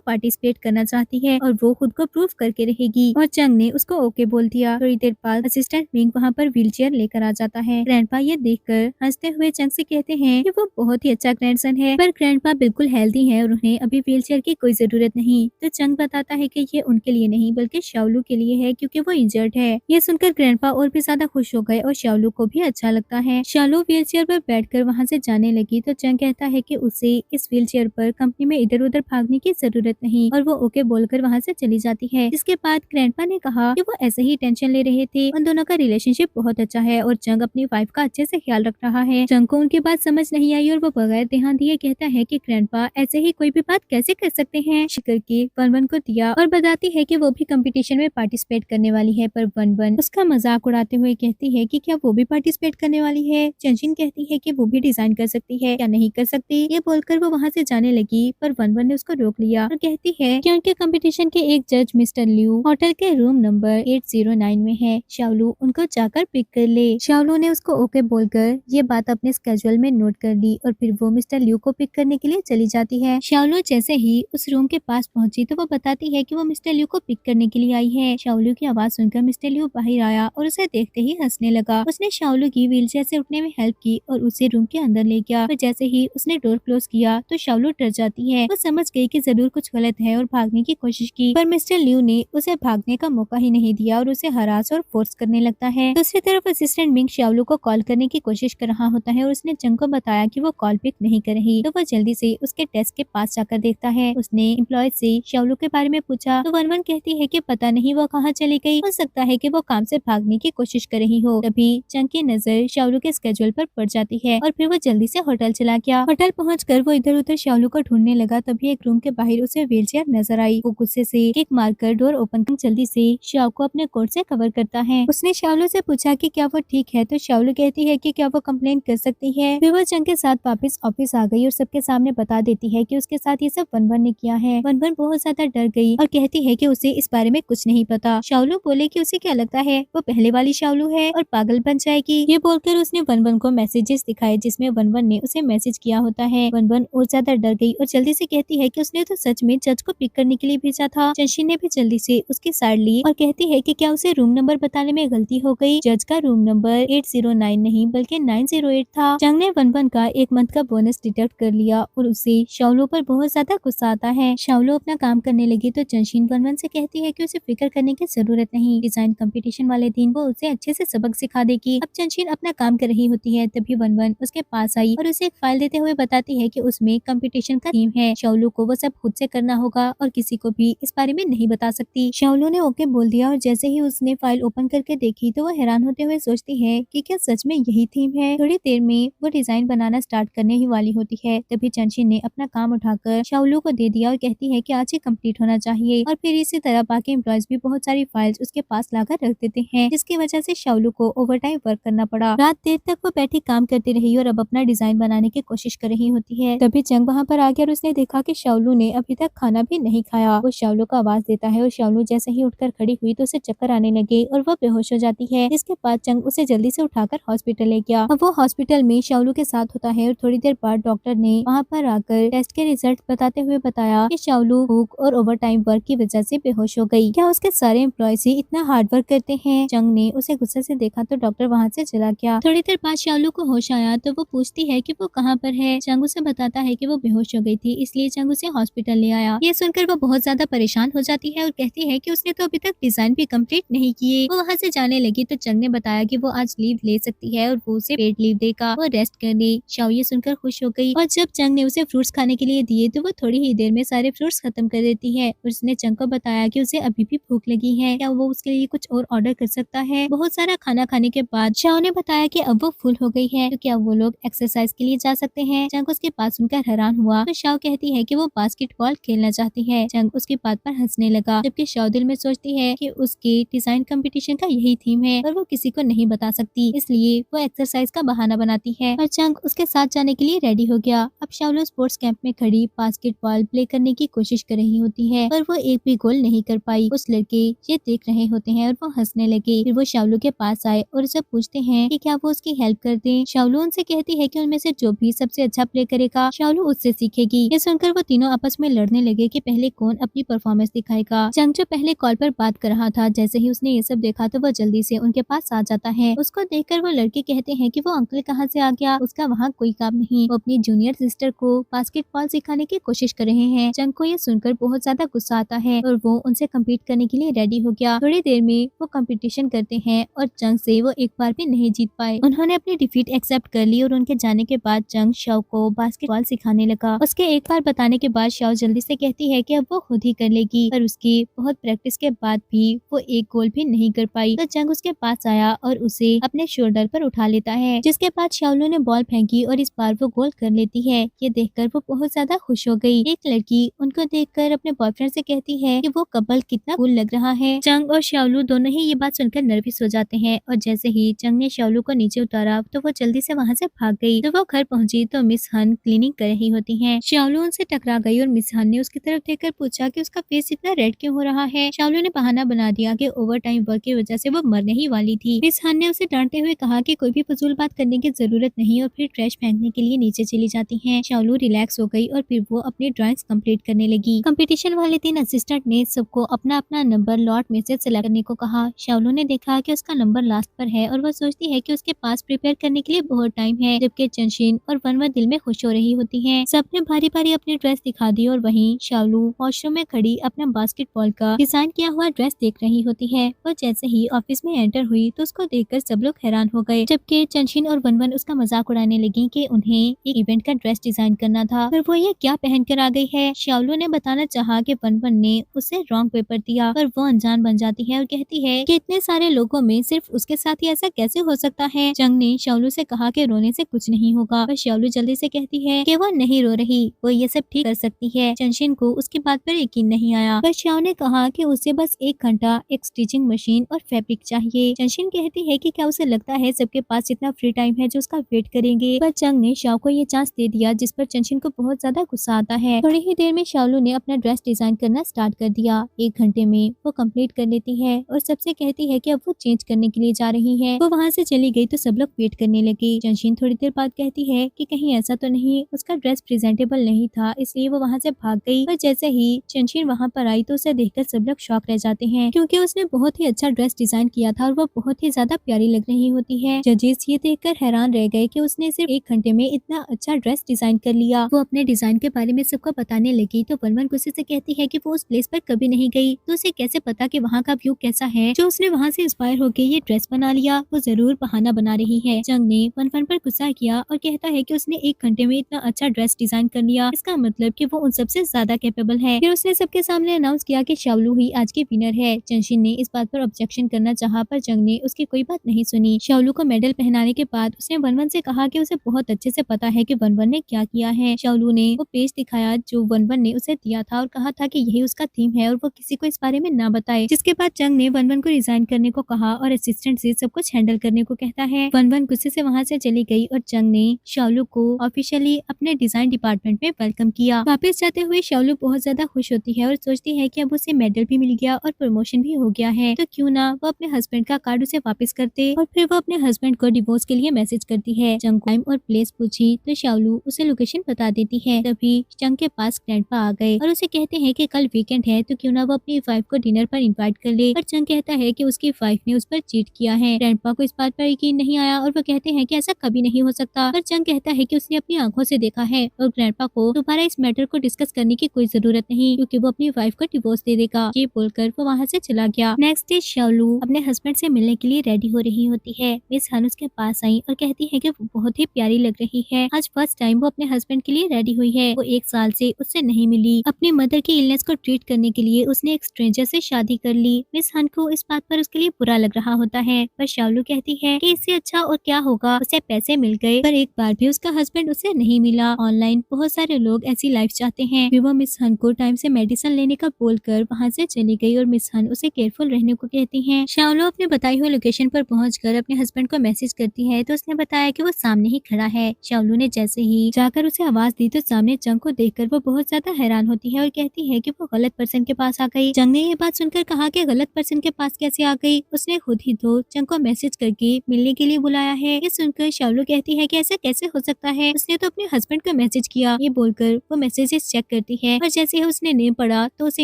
पार्टिसिपेट करना चाहती है और वो खुद को प्रूव करके रहेगी, और चंग ने उसको ओके बोल दिया। थोड़ी देर बाद असिस्टेंट मिंग वहाँ पर व्हीलचेयर लेकर आ जाता है। ग्रैंडपा ये देखकर हंसते हुए चंग से कहते हैं कि वो बहुत ही अच्छा ग्रैंडसन है, पर ग्रैंडपा बिल्कुल हेल्दी है और उन्हें अभी व्हीलचेयर की कोई जरूरत नहीं। तो चंग बताता है कि ये उनके लिए नहीं बल्कि शाओलू के लिए है, क्योंकि वो इंजर्ड है। ये सुनकर ग्रैंडपा और भी ज्यादा खुश हो गए और शाओलू को भी अच्छा लगता है। शाओलू व्हीलचेयर पर बैठकर वहाँ से जाने लगी तो चंग कहता है कि उसे इस व्हीलचेयर पर कंपनी में इधर उधर भागने की जरूरत नहीं, और वो ओके बोलकर वहाँ से चली जाती है। इसके बाद ग्रैंडपा ने कहा कि वो ऐसे ही टेंशन ले रहे थे, उन दोनों का रिलेशनशिप बहुत अच्छा है और चंग अपनी वाइफ का अच्छे से ख्याल रख रहा है। चंग को उनकी बात समझ नहीं आई और वो बगैर ध्यान दिए कहता है कि ग्रैंडपा ऐसे ही कोई भी बात कैसे कर सकते हैं। शिकर के वन वन को दिया और बताती है कि वो भी कंपटीशन में पार्टिसिपेट करने वाली है, पर वन वन उसका मजाक उड़ाते हुए कहती है कि क्या वो भी पार्टिसिपेट करने वाली है। चंचिन कहती है कि वो भी डिजाइन कर सकती है, क्या नहीं कर सकती। ये बोलकर वो वहाँ से जाने लगी, पर वन वन ने उसको रोक लिया और कहती है कि उनके कंपटीशन के एक जज मिस्टर लियू होटल के रूम नंबर 809 में है, शाओलू उनको जाकर पिक कर ले। शाओलू ने उसको ओके बोलकर ये बात अपने स्केड्यूल में नोट कर ली और फिर वो मिस्टर लियू को पिक करने के लिए चली जाती है। शाओलू जैसे ही उस रूम के पास पहुंची तो वो बताती है कि वो मिस्टर लियू को पिक करने के लिए आई है। शाओलू की आवाज सुनकर मिस्टर लियू बाहर आया और उसे देखते ही हंसने लगा। उसने शाओलू की व्हीलचेयर से उठने में हेल्प की और उसे रूम के अंदर ले गया। तो जैसे ही उसने डोर क्लोज किया तो शाओलू डर जाती है। वो समझ गई कि जरूर कुछ गलत है और भागने की कोशिश की, पर मिस्टर लियू ने उसे भागने का मौका ही नहीं दिया और उसे हरास और फोर्स करने लगता है। दूसरी तरफ असिस्टेंट मिंग शाओलू को कॉल करने की कोशिश कर रहा होता है और उसने चंग को बताया कि वो कॉल पिक नहीं कर रही, तो वो जल्दी से उसके डेस्क के पास जाकर देखता है। उसने एम्प्लॉय से शाओलू के बारे में पूछा तो वन वन कहती है कि पता नहीं वो कहाँ चली गई, हो सकता है कि वो काम से भागने की कोशिश कर रही हो। तभी चंग की नजर शाओलू के स्केड्यूल पर पड़ जाती है और फिर वो जल्दी से होटल चला गया। होटल पहुंचकर वो इधर उधर शाओलू को ढूंढने लगा, तभी एक रूम के बाहर उसे व्हीलचेयर नजर आई। वो गुस्से से किक मारकर डोर ओपन कर जल्दी से शाओ को अपने कोट से कवर करता है। उसने शाओलू से पूछा कि क्या वो ठीक है, तो शाओलू कहती है कि क्या वो कंप्लेंट कर सकती है। फिर वो चंग के साथ वापस ऑफिस आ गई और सबके सामने बता देती है कि उसके साथ ये सब वन वन ने किया है। वन वन बहुत ज्यादा डर गई और कहती है कि उसे इस बारे में कुछ नहीं पता। शाओलू बोले कि उसे क्या लगता है वो पहले वाली शाओलू है और पागल बन जाएगी। ये बोलकर उसने वन वन को मैसेजेस दिखाए जिसमें वन वन ने उसे मैसेज किया होता है। वन वन और ज्यादा डर गई और जल्दी से कहती है कि उसने तो सच में जज को पिक करने के लिए भेजा था। चंशी ने भी जल्दी से उसकी साइड ली और कहती है कि क्या उसे रूम नंबर बताने में गलती हो गई। जज का रूम नंबर 809 नहीं बल्कि 908 था। चंग ने वन वन का एक मंथ का बोनस डिडक्ट कर लिया और उसे शाओलू पर बहुत ज्यादा गुस्सा आता है। शाओलू अपना काम करने लगी तो चंशीन वन वन से कहती है कि उसे फिक्र करने की जरूरत नहीं, डिजाइन कंपटीशन वाले दिन वो उसे अच्छे से सबक सिखा देगी। अब चंशीन अपना काम कर रही होती है, तभी वन वन उसके पास आई और उसे एक फाइल देते हुए बताती है कि उसमें कंपटीशन का थीम है। शाओलू को वो सब खुद से करना होगा और किसी को भी इस बारे में नहीं बता सकती। शाओलू ने ओके बोल दिया और जैसे ही उसने फाइल ओपन करके देखी तो वो हैरान होते हुए सोचती है कि क्या सच में यही थीम है। थोड़ी देर में वो डिजाइन बनाना स्टार्ट करने ही वाली होती है, तभी चंशी ने अपना काम उठाकर शाओलू को दे दिया और कहती है कि आज ही कंप्लीट होना चाहिए। और फिर इसी तरह बाकी एम्प्लॉयज भी बहुत सारी फाइल्स उसके पास लाकर रख देते हैं, जिसकी वजह से शाओलू को ओवरटाइम वर्क करना पड़ा। रात देर तक वो बैठी काम करती रही और अब अपना डिजाइन बनाने की कोशिश कर रही होती है। तभी चंग वहाँ पर आ गया और उसने देखा कि शाओलू ने अभी तक खाना भी नहीं खाया। वो शाओलू को आवाज देता है और शाओलू जैसे ही उठकर खड़ी हुई तो उसे चक्कर आने लगे और वो बेहोश हो जाती है। इसके बाद चंग उसे जल्दी से उठाकर हॉस्पिटल ले गया। अब वो हॉस्पिटल में शाओलू के साथ होता है और थोड़ी देर बाद डॉक्टर ने वहाँ पर आकर टेस्ट के रिजल्ट बताते हुए बताया कि शाओलू भूख और ओवरटाइम वर्क की वजह से बेहोश हो गई। क्या उसके सारे एम्प्लॉयज ही इतना हार्ड वर्क करते हैं? चंग ने उसे गुस्से से देखा तो डॉक्टर वहाँ से चला गया। थोड़ी देर बाद शाओलू को होश आया तो वो पूछती है कि वो कहाँ पर है। चंग उसे बताता है कि वो बेहोश हो गई थी, इसलिए चंग उसे हॉस्पिटल ले आया। ये सुनकर वो बहुत ज्यादा परेशान हो जाती है और कहती है कि उसने तो अभी तक डिजाइन भी कंप्लीट नहीं किए। वो वहाँ से जाने लगी तो चंग ने बताया कि वो आज लीव ले सकती है और वो उसे पेड लीव देगा, वो रेस्ट कर ले। शाओ ये सुनकर खुश हो गई और जब चंग ने उसे फ्रूट्स खाने के लिए दिए तो वो थोड़ी ही देर में सारे फ्रूट्स खत्म कर देती है। और उसने चंग को बताया कि उसे अभी भी भूख लगी है, क्या वो उसके लिए कुछ और ऑर्डर कर सकता है। बहुत सारा खाना खाने के बाद शाओ ने बताया कि अब वो फुल हो गई है तो क्या वो लोग एक्सरसाइज के लिए जा सकते हैं। चंग उसके पास सुनकर हैरान हुआ तो शाओ कहती है कि वो बास्केटबॉल खेलना चाहती है। चंग उसकी बात पर हंसने लगा, जबकि शाओ दिल में सोचती है कि उसके डिजाइन कंपटीशन का यही थीम है और वो किसी को नहीं बता सकती, इसलिए वो एक्सरसाइज का बहाना बनाती है। और चंग उसके साथ जाने के लिए रेडी हो गया। अब शाओ स्पोर्ट्स कैंप में खड़ी बास्केटबॉल प्ले करने की कोशिश कर रही होती है पर वो एक भी गोल नहीं कर पाई। कुछ लड़के ये देख रहे होते हैं और वो हंसने लगे। फिर वो शाओलू के पास आए और उसे पूछते हैं कि क्या वो उसकी हेल्प कर दें। शाओलू उनसे कहती है कि उनमें से जो भी सबसे अच्छा प्ले करेगा, शाओलू उससे सीखेगी। ये सुनकर वो तीनों आपस में लड़ने लगे कि पहले कौन अपनी परफॉर्मेंस दिखाएगा। जंग जो पहले कॉल पर बात कर रहा था, जैसे ही उसने ये सब देखा तो वो जल्दी से उनके पास आ जाता है। उसको देखकर वो लड़के कहते हैं कि वो अंकल कहाँ से आ गया, उसका वहाँ कोई काम नहीं, वो अपनी जूनियर सिस्टर को बास्केटबॉल सिखाने की कोशिश कर रहे हैं। जंग को ये सुनकर बहुत ज्यादा गुस्सा आता है और वो उनसे कम्पीट करने के लिए रेडी हो गया। थोड़ी देर में वो कंपटीशन करते हैं और जंग से वो एक बार भी नहीं जीत पाए। उन्होंने अपनी डिफीट एक्सेप्ट कर ली और उनके जाने के बाद जंग शाओ को बास्केटबॉल सिखाने लगा। उसके एक बार बताने के बाद शाओ जल्दी से कहती है कि अब वो खुद ही कर लेगी, पर उसकी बहुत प्रैक्टिस के बाद भी वो एक गोल भी नहीं कर पाई। तो जंग उसके पास आया और उसे अपने शोल्डर पर उठा लेता है, जिसके बाद शाओलू ने बॉल फेंकी और इस बार वो गोल कर लेती है। ये देखकर वो बहुत ज्यादा खुश हो गई। एक लड़की उनको देखकर अपने बॉयफ्रेंड से कहती है कि वो कपल कितना कूल लग रहा है। जंग और शाओलू दोनों ही ये बात सुनकर नर्वस हो जाते हैं और जैसे ही जंग ने शाओलू को नीचे उतारा तो वो जल्दी से वहाँ से भाग गई। तो वो घर पहुंची तो मिस हन क्लीनिंग कर रही होती हैं। शाओलू उनसे टकरा गई और मिस हन ने उसकी तरफ देखकर पूछा कि उसका फेस इतना रेड क्यों हो रहा है। शाओलू ने बहाना बना दिया कि ओवर टाइम वर्क की वजह से वो मरने ही वाली थी। मिस हन ने उसे डांटते हुए कहा कि कोई भी फजूल बात करने की जरूरत नहीं और फिर ट्रैश फेंकने के लिए नीचे चली जाती हैं। शाओलू रिलैक्स हो गई और फिर वो अपनी ड्राइंग्स कंप्लीट करने लगी। कंपटीशन वाले दिन असिस्टेंट ने सबको अपना अपना नंबर लॉट में से सिलेक्ट करने को कहा। शाओलू ने देखा कि उसका नंबर लास्ट पर है और वो सोचती है कि उसके पास प्रिपेयर करने के लिए बहुत टाइम है, जबकि चंशिन और वनवन दिल में खुश हो रही होती हैं। सबने भारी भारी अपनी ड्रेस दिखा दी और वहीं शाओलू वॉशरूम में खड़ी अपना बास्केटबॉल का डिजाइन किया हुआ ड्रेस देख रही होती है और जैसे ही ऑफिस में एंटर हुई तो उसको देखकर सब लोग हैरान हो गए, जबकि चंशिन और वनवन उसका मजाक उड़ाने लगी कि उन्हें एक इवेंट का ड्रेस डिजाइन करना था, पर वो ये क्या पहन कर आ गई है। शाओलू ने बताना चाहा कि वनवन ने उसे रॉन्ग पेपर दिया, पर वो अनजान बन जाती है और कहती है कि इतने सारे लोगों में सिर्फ उसके साथ ही ऐसा कैसे हो सकता है। जंग ने शाओलू से कहा कि रोने से कुछ नहीं होगा, पर शाओलू जल्दी से कहती है कि वो नहीं रो रही, वो ये सब ठीक कर सकती है। चंशिन को उसकी बात पर यकीन नहीं आया, पर शाओ ने कहा कि उसे बस 1 घंटा एक स्टिचिंग मशीन और फैब्रिक चाहिए। चंशिन कहती है कि क्या उसे लगता है सबके पास इतना फ्री टाइम है जो उसका वेट करेंगे, पर जंग ने शाओ को ये चांस दे दिया, जिस पर चंशिन को बहुत ज्यादा गुस्सा आता है। थोड़ी ही देर में शाओलू ने अपना ड्रेस डिजाइन करना स्टार्ट कर दिया। 1 घंटे में वो कंप्लीट कर लेती है और सबसे कहती है कि अब वो चेंज करने के लिए जा रही है। वो वहाँ से चली गई तो सब लोग वेट करने लगे। चंशिन थोड़ी देर बाद कहती है कि कहीं ऐसा तो नहीं उसका ड्रेस प्रेजेंटेबल नहीं था, इसलिए वो वहाँ से भाग गई। पर जैसे ही चंशिन वहाँ पर आई तो उसे देखकर सब लोग शॉक रह जाते हैं, क्योंकि उसने बहुत ही अच्छा ड्रेस डिजाइन किया था और वो बहुत ही ज्यादा प्यारी लग रही होती है। जजेस ये देखकर हैरान रह गए कि उसने सिर्फ 1 घंटे में इतना अच्छा ड्रेस डिजाइन कर लिया। वो अपने डिजाइन के बारे में सबको बताने लगी तो वनवन गुस्से से कहती है कि वो उस प्लेस पर कभी नहीं गई, तो उसे कैसे पता कि वहाँ का व्यू कैसा है जो उसने वहाँ से इंस्पायर होकर ये ड्रेस बना लिया। वो जरूर बहाना बना रही है। जंग ने वनवन पर गुस्सा किया और कहता है कि उसने 1 घंटे में इतना अच्छा ड्रेस डिजाइन कर लिया, इसका मतलब कि वो उन सबसे ज्यादा कैपेबल है। फिर उसने सबके सामने अनाउंस किया कि शाओलू ही आज की विनर है। चंशिन ने इस बात पर ऑब्जेक्शन करना चाहा, पर जंग ने उसकी कोई बात नहीं सुनी। शाओलू को मेडल पहनाने के बाद उसने वनवन से कहा कि उसे बहुत अच्छे से पता है कि वनवन ने क्या किया है। शाओलू ने वो पेज दिखाया जो वनवन ने उसे दिया था और कहा था कि यही उसका थीम है और वो किसी को इस बारे में ना बताए, जिसके बाद जंग ने वनवन को रिजाइन करने को कहा और असिस्टेंट से सब कुछ हैंडल करने को कहता है। वनवन गुस्से से वहाँ से चली गई और जंग ने शाओलू को ऑफिशियली अपने डिजाइन डिपार्टमेंट में वेलकम किया। वापस जाते हुए शाओलू बहुत ज्यादा खुश होती है और सोचती है कि अब उसे मेडल भी मिल गया और प्रमोशन भी हो गया है, तो क्यों ना वो अपने हस्बैंड का कार्ड उसे वापस करते। और फिर वो अपने हस्बैंड को डिवोर्स के लिए मैसेज करती है। जंग टाइम और प्लेस पूछी तो शाओलू उसे लोकेशन बता देती है। तभी जंग के पास ग्रैंडपा आ गए और उसे कहते हैं कि कल वीकेंड है तो क्यों ना वो अपनी वाइफ को डिनर पर इनवाइट कर ले, पर जंग कहता है कि उसकी वाइफ ने उस पर चीट किया है। ग्रैंडपा को इस बात पर यकीन नहीं आया और वो कहते हैं कि ऐसा कभी नहीं हो सकता, पर जंग कहता है कि उसने अपनी आंखों से देखा है और ग्रैंडपा को दोबारा इस मैटर को डिस्कस करने की कोई जरूरत नहीं, क्योंकि वो अपनी वाइफ को डिवोर्स दे देगा। ये बोलकर वो वहाँ से चला गया। नेक्स्ट डे शाओलू अपने हस्बैंड से मिलने के लिए रेडी हो रही होती है। मिस हन उसके पास आई और कहती है कि वो बहुत ही प्यारी लग रही है। आज फर्स्ट टाइम वो अपने हस्बैंड के लिए रेडी हुई है। वो 1 साल से उससे नहीं मिली। अपनी मदर की इलनेस को ट्रीट करने के लिए उसने एक स्ट्रेंजर से शादी कर ली। मिस हन को इस बात पर उसके लिए बुरा लग रहा होता है, पर शाओलू कहती है कि इससे अच्छा और क्या होगा, उसे पैसे मिल गए, पर एक बार भी उसका हस्बैंड उसे नहीं मिला। ऑनलाइन बहुत सारे लोग ऐसी लाइफ चाहते हैं। फिर वो मिस हन को टाइम से मेडिसिन लेने का बोलकर वहाँ से चली गई और मिस हन उसे केयरफुल रहने को कहती हैं। शाओलू अपने बताई हुई लोकेशन पर पहुंचकर अपने हस्बैंड को मैसेज करती है तो उसने बताया कि वो सामने ही खड़ा है। शाओलू ने जैसे ही जाकर उसे आवाज दी तो सामने जंग को देखकर वो बहुत ज्यादा हैरान होती है और कहती है कि वो गलत पर्सन के पास आ गई। जंग ने ये बात सुनकर कहा कि गलत पर्सन के पास कैसे आ गई, उसने खुद ही तो जंग को मैसेज करके मिलने के लिए बुलाया है। ये सुनकर शाओलू कहती है कि ऐसा कैसे हो सकता है, उसने तो अपने हस्बैंड को मैसेज किया। ये बोलकर वो मैसेजेस चेक करती है और जैसे ही उसने नेम पढ़ा तो उसे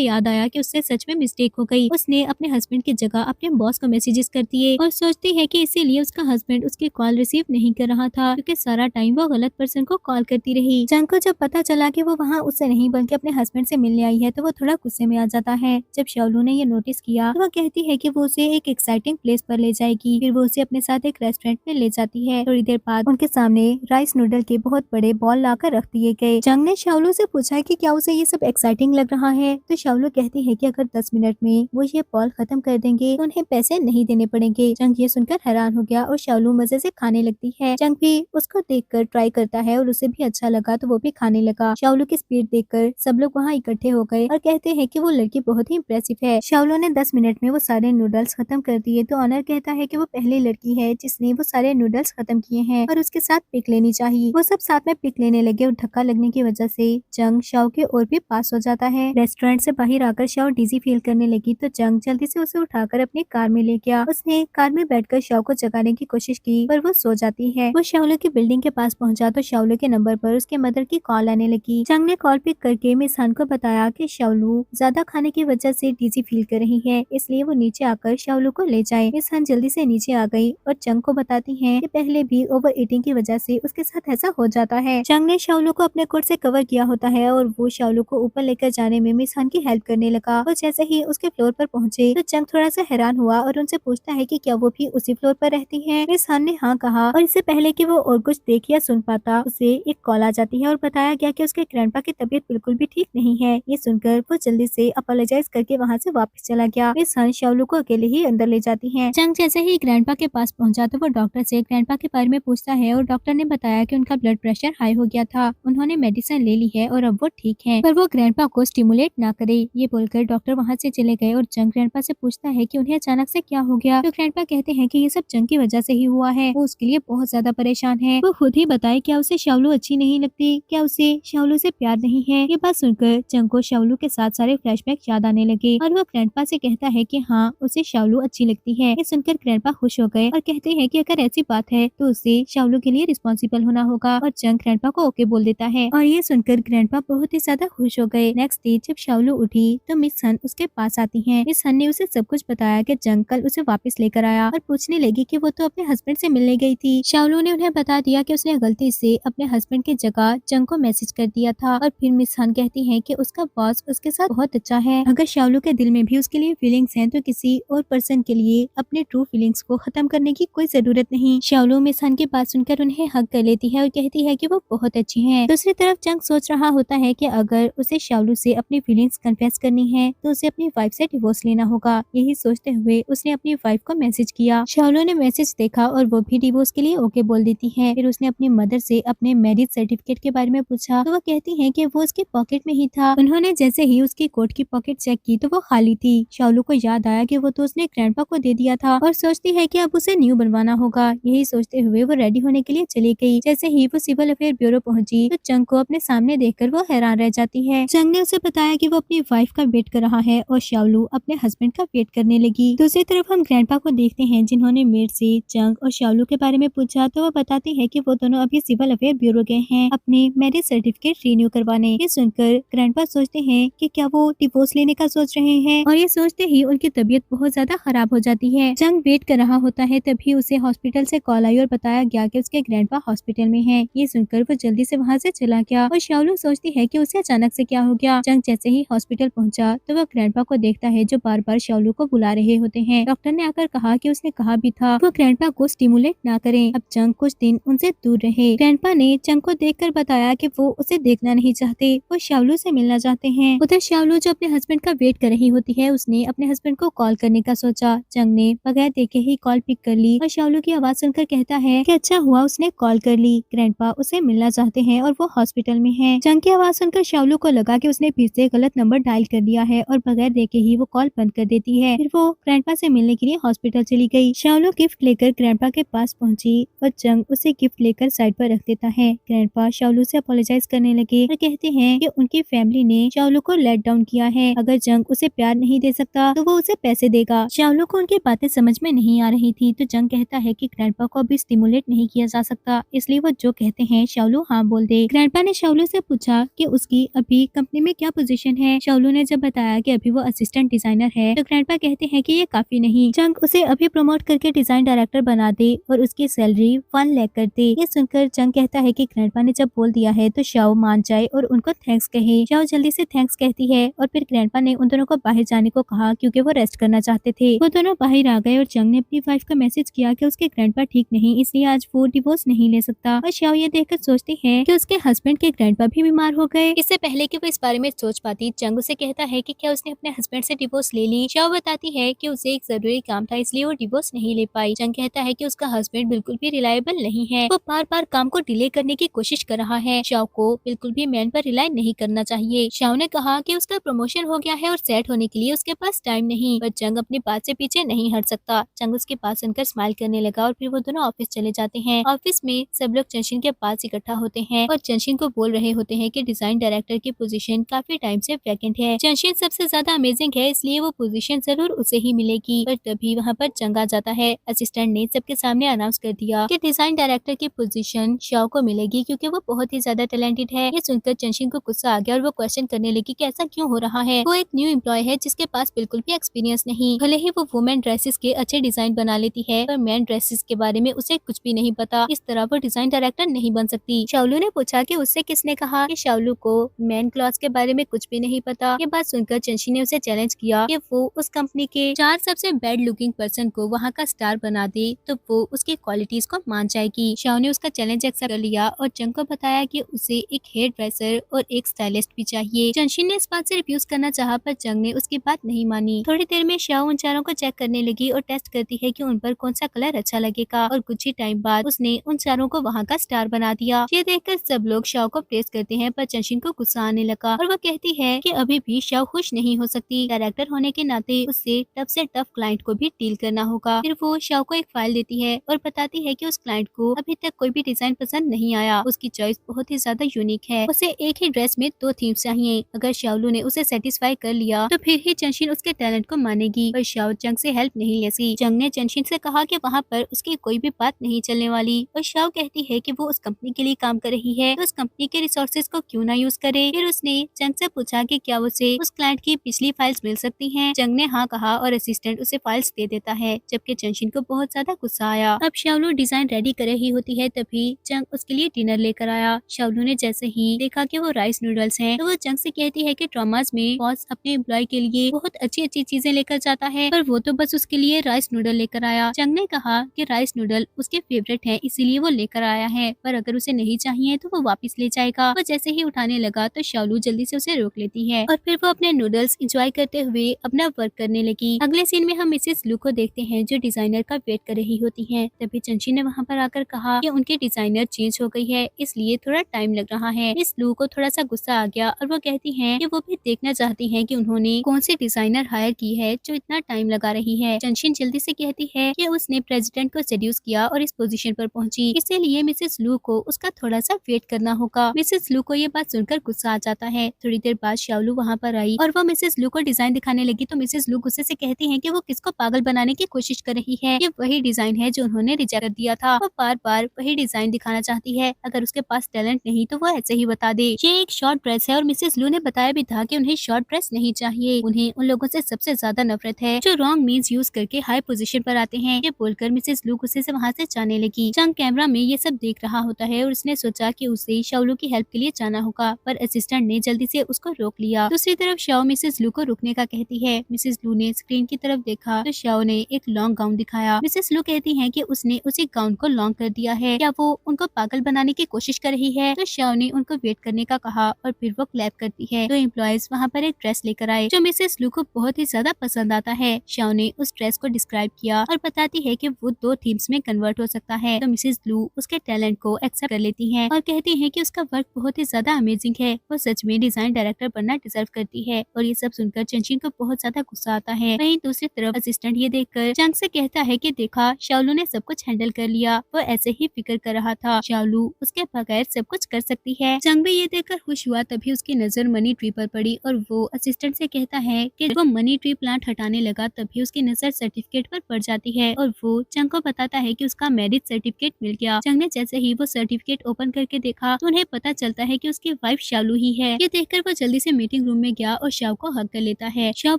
याद आया कि उससे सच में मिस्टेक हो गई। उसने अपने हस्बैंड की जगह अपने बॉस को मैसेजेस करती है और सोचती है कि इसीलिए उसका हस्बैंड उसकी कॉल रिसीव नहीं कर रहा था, क्योंकि सारा टाइम वो गलत पर्सन को कॉल करती रही। जंग को जब पता चला कि वो वहाँ उससे नहीं बल्कि अपने हस्बैंड से मिलने आई है तो वो थोड़ा गुस्से में आ जाता है। जब शाओलू ने ये नोटिस किया तो वो कहती है कि वो उसे एक एक्साइटिंग प्लेस पर ले जाएगी। फिर वो उसे अपने साथ एक रेस्टोरेंट में ले जाती है। थोड़ी देर बाद उनके सामने राइस नूडल के बहुत बड़े बॉल लाकर रख दिए गए। जंग ने शाओलू से पूछा कि क्या उसे ये सब एक्साइटिंग लग रहा है, तो शाओलू कहती है कि अगर 10 मिनट में वो ये बॉल खत्म कर देंगे तो उन्हें पैसे नहीं देने पड़ेंगे। जंग ये सुनकर हैरान हो गया और शाओलू मजे से खाने लगती है। जंग भी उसको देखकर ट्राई करता है और उसे भी अच्छा लगा तो वो भी खाने लगा। शाओलू की स्पीड देखकर सब लोग वहाँ इकट्ठे हो गए और कहते हैं कि वो लड़की बहुत ही इम्प्रेसिव है। शाओलू ने 10 मिनट में वो सारे नूडल्स खत्म कर दिए तो ऑनर कहता है कि वो पहली लड़की है जिसने वो सारे नूडल्स खत्म किए हैं और उसके साथ पिक लेनी चाहिए। वो सब साथ में पिक लेने लगे और धक्का लगने की वजह से जंग शाओ के और भी पास हो जाता है। रेस्टोरेंट से बाहर आकर शाओ डिजी फील करने लगी तो जंग जल्दी से उसे उठाकर अपनी कार में ले गया। उसने कार में बैठकर शाओ को जगाने की कोशिश की पर वो सो जाती है। वो शाओलू की बिल्डिंग के पास पहुंचा तो शाओलू के नंबर पर उसके मदर की कॉल आने लगी। जंग ने कॉल पिक करके मिस हान को बताया कि शाओलू ज्यादा खाने की वजह से डिजी फील कर रही है, इसलिए वो नीचे आकर शाओलू को ले जाए। मिस हान जल्दी से नीचे आ गई और जंग को बताती है कि पहले भी ओवर ईटिंग की वजह से उसके साथ ऐसा हो जाता है। जंग ने शाओलू को अपने कोट से कवर किया होता है और वो शाओलू को ऊपर लेकर जाने में मिस हान की हेल्प करने लगा। और जैसे ही उसके फ्लोर पर पहुंचे तो जंग थोड़ा सा हैरान हुआ और उनसे पूछता है कि क्या वो भी उसी फ्लोर पर रहती है। मिस हान ने हाँ कहा और इससे पहले कि वो और कुछ देख या सुन पाता उसे एक कॉल आ जाती है और बताया गया कि उसके ग्रैंडपा की तबीयत बिल्कुल भी ठीक नहीं है। ये सुनकर वो जल्दी से अपोलोजाइज करके वहाँ से वापस चला गया। मिस हान शाओलू को अकेले ही अंदर ले जाती है। जंग जैसे ही ग्रैंडपा के पास पहुंचा तो वो डॉक्टर से ग्रैंडपा के बारे में पूछता है और डॉक्टर ने बताया कि उनका ब्लड प्रेशर हाई हो गया था, उन्होंने मेडिसिन ले ली है और अब वो ठीक है, पर वो ग्रैंडपा को स्टिमुलेट ना करे। ये बोलकर डॉक्टर वहाँ से चले गए और जंग ग्रैंडपा से पूछता है कि उन्हें अचानक से क्या हो गया। तो ग्रैंडपा कहते हैं कि ये सब जंग की वजह से ही हुआ है, वो उसके लिए बहुत ज्यादा परेशान है। वो खुद ही बताए क्या उसे शाओलू अच्छी नहीं लगती, क्या उसे शाओलू से प्यार नहीं है। ये बात सुनकर जंग को शाओलू के साथ सारे फ्लैशबैक याद आने लगे और वो ग्रैंडपा से कहता है कि हाँ उसे शाओलू अच्छी लगती है। ये सुनकर ग्रैंडपा खुश हो गए और कहते हैं कि अगर ऐसी बात है तो उसे शाओलू के लिए रिस्पॉन्सिबल होना होगा और जंग ग्रैंडपा को ओके बोल देता है और ये सुनकर ग्रैंडपा बहुत ही ज्यादा खुश हो गए। नेक्स्ट डे जब शाओलू उठी तो मिस हन उसके पास आती है। मिस हन ने उसे सब कुछ बताया कि जंग कल उसे वापस लेकर आया और पूछने लगी कि वो तो अपने हस्बैंड से मिलने गई थी। शाओलू ने उन्हें बता दिया कि उसने गलती से अपने हस्बैंड की जगह जंग को मैसेज कर दिया था और फिर मिस हन कहती है कि उसका बॉस उसके साथ बहुत अच्छा है। अगर शाओलू के दिल में भी उसके लिए फीलिंग्स हैं तो किसी और पर्सन के लिए अपने ट्रू फीलिंग्स को खत्म करने की कोई जरूरत नहीं। शाओलू मिस हन की बात सुनकर उन्हें हक कर लेती है और कहती है कि वो बहुत अच्छी है। दूसरी तरफ जंग सोच रहा होता है कि अगर उसे शाओलू से अपनी फीलिंग्स कन्फेस करनी है तो उसे अपनी वाइफ से डिवोर्स लेना होगा। यही सोचते हुए उसने अपनी वाइफ को मैसेज किया। शाओलू ने मैसेज देखा और वो भी डिवोर्स के लिए ओके बोल देती है। फिर उसने अपनी मदर से अपने मैरिज सर्टिफिकेट के बारे में पूछा तो वो कहती है कि वो उसकी पॉकेट में ही था। उन्होंने जैसे ही उसकी कोट की पॉकेट चेक की तो वो खाली थी। शाओलू को याद आया कि वो तो उसने ग्रैंडपा को दे दिया था और सोचती है कि अब उसे न्यू बनवाना होगा। यही सोचते हुए वो रेडी होने के लिए चली गई। जैसे ही वो सिविल अफेयर ब्यूरो पहुंची तो जंग को अपने सामने देखकर वो हैरान रह जाती है। जंग ने उसे बताया कि वो अपनी वाइफ का वेट कर रहा है और शाओलू अपने हस्बैंड का वेट करने लगी। दूसरी तरफ हम ग्रैंडपा को देखते हैं जिन्होंने मेड से जंग और शाओलू के बारे में पूछा तो वो बताती है कि वो दोनों अभी सिविल अफेयर ब्यूरो गए हैं अपने मैरिज सर्टिफिकेट रिन्यू करवाने। ये सुनकर ग्रैंडपा सोचते हैं कि क्या वो डिवोर्स लेने का सोच रहे हैं और ये सोचते ही उनकी तबीयत बहुत ज्यादा खराब हो जाती है। जंग वेट कर रहा होता है तभी उसे हॉस्पिटल से कॉल आई और बताया गया कि उसके ग्रैंडपा हॉस्पिटल में है। ये सुनकर वो जल्दी से वहाँ से चला गया और शाओलू सोचती है कि उसे अचानक से क्या हो गया। जंग जैसे ही हॉस्पिटल पहुंचा तो वह ग्रैंडपा को देखता है जो बार बार शाओलू को बुला रहे होते हैं। डॉक्टर ने आकर कहा कि उसने कहा भी था वो ग्रैंडपा को स्टिमुलेट ना करें। अब जंग कुछ दिन उनसे दूर रहे। ग्रैंडपा ने जंग को देखकर बताया कि वो उसे देखना नहीं चाहते, वो शाओलू से मिलना चाहते हैं। उधर शाओलू जो अपने हस्बैंड का वेट कर रही होती है उसने अपने हस्बैंड को कॉल करने का सोचा। जंग ने बगैर देखे ही कॉल पिक कर ली और शाओलू की आवाज सुनकर कहता है कि अच्छा हुआ उसने कॉल कर ली, ग्रैंडपा उसे मिलना चाहते हैं और वो हॉस्पिटल में है। जंग की आवाज सुनकर शाओलू को लगा कि उसने फिर से गलत नंबर डायल कर दिया है और बगैर देखे ही वो कॉल बंद कर देती है। फिर वो ग्रैंडपा से मिलने के लिए हॉस्पिटल चली गई। शाओलू गिफ्ट लेकर ग्रैंडपा के पास पहुंची और जंग उसे गिफ्ट लेकर साइड पर रख देता है। ग्रैंडपा शाओलू से अपोलोजाइज करने लगे और कहते हैं कि उनकी फैमिली ने शाओलू को लेट डाउन किया है, अगर जंग उसे प्यार नहीं दे सकता तो वो उसे पैसे देगा। शाओलू को उनकी बातें समझ में नहीं आ रही थी तो जंग कहता है कि ग्रैंडपा को अभी स्टिमुलेट नहीं किया जा सकता, इसलिए वो जो कहते हैं शाओलू हाँ बोल दे। ग्रैंडपा ने शाओलू से पूछा कि उसकी अभी कंपनी में क्या पोजीशन है। शाओलू ने जब बताया कि अभी वो असिस्टेंट डिजाइनर है तो ग्रैंडपा कहते हैं कि ये काफी नहीं, चंग उसे अभी प्रमोट करके डिजाइन डायरेक्टर बना दे और उसकी सैलरी 1 लाख कर दे। ये सुनकर चंग कहता है कि ग्रैंडपा ने जब बोल दिया है तो शाओ मान जाए और उनको थैंक्स कहे। शाओ जल्दी से थैंक्स कहती है और फिर ग्रैंडपा ने उन दोनों को बाहर जाने को कहा क्योंकि वो रेस्ट करना चाहते थे। वो दोनों बाहर आ गए और चंग ने अपनी वाइफ को मैसेज किया कि उसके ग्रैंडपा ठीक नहीं, इसलिए आज वो डिवोर्स नहीं ले सकता। और शाओ ये देखकर सोचती है कि उसके हस्बैंड के ग्रैंडपा भी बीमार हो गए। इससे पहले कि वो इस बारे में सोच पाती, चंग उसे कहता है कि क्या उसने अपने हस्बैंड से डिवोर्स ले ली। शाओ बताती है कि उसे एक जरूरी काम था इसलिए वो डिवोर्स नहीं ले पाई। चंग कहता है कि उसका हस्बैंड बिल्कुल भी रिलायबल नहीं है, वो बार बार काम को डिले करने की कोशिश कर रहा है। शाओ को बिल्कुल भी मैन पर रिलाई नहीं करना चाहिए। शाओ ने कहा कि उसका प्रमोशन हो गया है और सेट होने के लिए उसके पास टाइम नहीं, पर चंग अपनी बात से पीछे नहीं हट सकता। चंग उसके पास सुनकर स्माइल करने लगा और फिर वो दोनों ऑफिस चले जाते हैं। ऑफिस में सब लोग चंशिन के पास इकट्ठा होते हैं और चंशिन को बोल रहे होते हैं कि डिजाइन डायरेक्टर की पोजीशन काफी टाइम से वैकेंट है। चंशिन सबसे ज्यादा अमेजिंग है इसलिए वो पोजीशन जरूर उसे ही मिलेगी। पर तभी वहाँ पर चंग आ जाता है। असिस्टेंट ने सबके सामने अनाउंस कर दिया कि डिजाइन डायरेक्टर की पोजीशन शाओ को मिलेगी क्योंकि वो बहुत ही ज्यादा टैलेंटेड है। ये सुनकर चंशिन को गुस्सा आ गया और वो क्वेश्चन करने लगी कि ऐसा क्यों हो रहा है। वो एक न्यू एम्प्लॉय है जिसके पास बिल्कुल भी एक्सपीरियंस नहीं। भले ही वो वुमेन ड्रेसेस के अच्छे डिजाइन बना लेती है पर मैन ड्रेसेस के बारे में उसे कुछ भी नहीं पता। इस तरह वो डिजाइन डायरेक्टर नहीं बन सकती। शाओलू ने पूछा कि उससे किसने कहा कि शाओलू को मैन क्लॉथ के बारे में कुछ भी नहीं पता। ये बात सुनकर चंशी ने उसे चैलेंज किया कि वो उस कंपनी के 4 सबसे बैड लुकिंग पर्सन को वहाँ का स्टार बना दे तो वो उसकी क्वालिटीज को मान जाएगी। शाओ ने उसका चैलेंज एक्सेप्ट कर लिया और चंग को बताया कि उसे एक हेयर ड्रेसर और एक स्टाइलिस्ट भी चाहिए। चंशिन ने इस बात से रिफ्यूज करना चाहा पर चंग ने उसकी बात नहीं मानी। थोड़ी देर में शाओ उन चारों को चेक करने लगी और टेस्ट करती है कि उन पर कौन सा कलर अच्छा लगेगा और कुछ ही टाइम बाद उसने उन चारों को वहाँ का स्टार बना दिया। ये देखकर सब लोग शाओ को प्रेस करते हैं पर चंशिन को गुस्सा आने लगा और वो कहती है कि अभी भी शाओ खुश नहीं हो सकती। डायरेक्टर होने के नाते उससे टफ से टफ क्लाइंट को भी डील करना होगा। फिर वो शाओ को एक फाइल देती है और बताती है कि उस क्लाइंट को अभी तक कोई भी डिजाइन पसंद नहीं आया। उसकी चॉइस बहुत ही ज्यादा यूनिक है। उसे एक ही ड्रेस में 2 थीम्स चाहिए। अगर शाओलू ने उसे सेटिस्फाई कर लिया तो फिर ही चंशिन उसके टैलेंट को मानेगी। पर शाओ चंग से हेल्प नहीं लेती। चंग ने चंशिन से कहा कि वहाँ पर उसकी कोई भी बात नहीं चलने वाली और शाओ कहती है कि वो उस कंपनी के लिए काम कर रही है तो उस कंपनी के रिसोर्सेज को क्यों ना यूज करे। फिर उसने चंग से पूछा कि क्या उसे उस क्लाइंट की पिछली फाइल्स मिल सकती हैं। चंग ने हाँ कहा और असिस्टेंट उसे फाइल्स दे देता है जबकि चंशिन को बहुत ज्यादा गुस्सा आया। अब शाओलू डिजाइन रेडी कर रही होती है तभी चंग उसके लिए डिनर लेकर आया। शाओलू ने जैसे ही देखा कि वो राइस नूडल्स हैं तो वो चंग से कहती है कि ट्रॉमास में बॉस अपने एम्प्लॉय के लिए बहुत अच्छी अच्छी चीजें लेकर जाता है पर वो तो बस उसके लिए राइस नूडल लेकर आया। चंग ने कहा कि राइस नूडल उसके फेवरेट है इसीलिए वो लेकर आया है पर अगर उसे नहीं चाहिए तो वो वापस ले जाएगा। वो जैसे ही उठाने लगा तो शाओलू जल्दी से उसे रोक लेती है और फिर वो अपने नूडल्स एंजॉय करते हुए अपना वर्क करने लगी। अगले सीन में हम मिसेस लू को देखते हैं जो डिजाइनर का वेट कर रही होती है। तभी चंची ने वहाँ पर आकर कहा कि उनकी डिजाइनर चेंज हो गई है इसलिए थोड़ा टाइम लग रहा है। मिस लू को थोड़ा सा गुस्सा आ गया और वो कहती है कि वो भी देखना चाहती है कि उन्होंने कौन सी डिजाइनर हायर की है जो इतना टाइम लगा रही है। चंशिन जल्दी से कहती है कि उसने प्रेसिडेंट को सेड्यूस किया और इस पोजीशन पर पहुंची इसीलिए मिसेस लू को उसका थोड़ा सा वेट करना होगा। मिसेस लू को ये बात सुनकर गुस्सा आ जाता है। थोड़ी देर बाद शाओलू वहाँ पर आई और वो मिसेस लू को डिजाइन दिखाने लगी तो मिसेस लू गुस्से से कहती है कि वो किसको पागल बनाने की कोशिश कर रही है। ये वही डिजाइन है जो उन्होंने रिजेक्ट कर दिया था। वो बार बार वही डिजाइन दिखाना चाहती है। अगर उसके पास टैलेंट नहीं तो वो ऐसे ही बता दे। ये एक शॉर्ट ड्रेस है और मिसेस लू ने बताया भी था कि उन्हें शॉर्ट ड्रेस नहीं चाहिए। उन्हें उन लोगों से सबसे ज्यादा नफरत है जो रॉन्ग मीन्स यूज करके हाई पोजीशन पर आते हैं। ये बोलकर मिसेस लू गुस्से से वहाँ से जाने लगी। चंग कैमरा में ये सब देख रहा होता है और उसने सोचा कि उसे शाओलू की हेल्प के लिए जाना होगा पर असिस्टेंट ने जल्दी से उसको रोक लिया। दूसरी तरफ शाओ मिसेस लू को रुकने का कहती है। मिसेस लू ने स्क्रीन की तरफ देखा तो शाओ ने एक लॉन्ग गाउन दिखाया। मिसेस लू कहती है कि उसने उसी गाउन को लॉन्ग कर दिया है। क्या वो उनको पागल बनाने की कोशिश कर रही है। तो शाओ ने उनको वेट करने का कहा और फिर वो क्लैप करती है। तो एम्प्लॉयज वहाँ पर एक ड्रेस लेकर आए जो मिसेस लू को बहुत ही ज्यादा पसंद आता है। शाओ ने उस ड्रेस को डिस्क्राइब किया और बताती है कि वो 2 थीम्स में कन्वर्ट हो सकता है। तो मिसेस लू उसके टैलेंट को एक्सेप्ट कर लेती है और कहती है कि उसका वर्क बहुत ही ज्यादा अमेजिंग है। वो सच में डिजाइन डायरेक्टर बनना डिजर्व करती है। और ये सब सुनकर चंचिन को बहुत ज्यादा गुस्सा आता है। वहीं दूसरी तरफ असिस्टेंट ये देखकर चंग से कहता है कि देखा शाओलू ने सब कुछ हैंडल कर लिया। वो ऐसे ही फिक्र कर रहा था। शाओलू उसके बगैर सब कुछ कर सकती है। चंग भी ये देखकर खुश हुआ। तभी उसकी नजर मनी ट्री पर पड़ी और वो असिस्टेंट से कहता है कि वो मनी ट्री प्लांट हटाने लगा तभी उसकी नजर सर्टिफिकेट पर पड़ जाती है और वो चंग को बताता है कि उसका मैरिज सर्टिफिकेट मिल गया। दिया। चंग ने जैसे ही वो सर्टिफिकेट ओपन करके देखा तो उन्हें पता चलता है कि उसकी वाइफ शालू ही है। ये देखकर वो जल्दी से मीटिंग रूम में गया और शाव को हक कर लेता है। शाव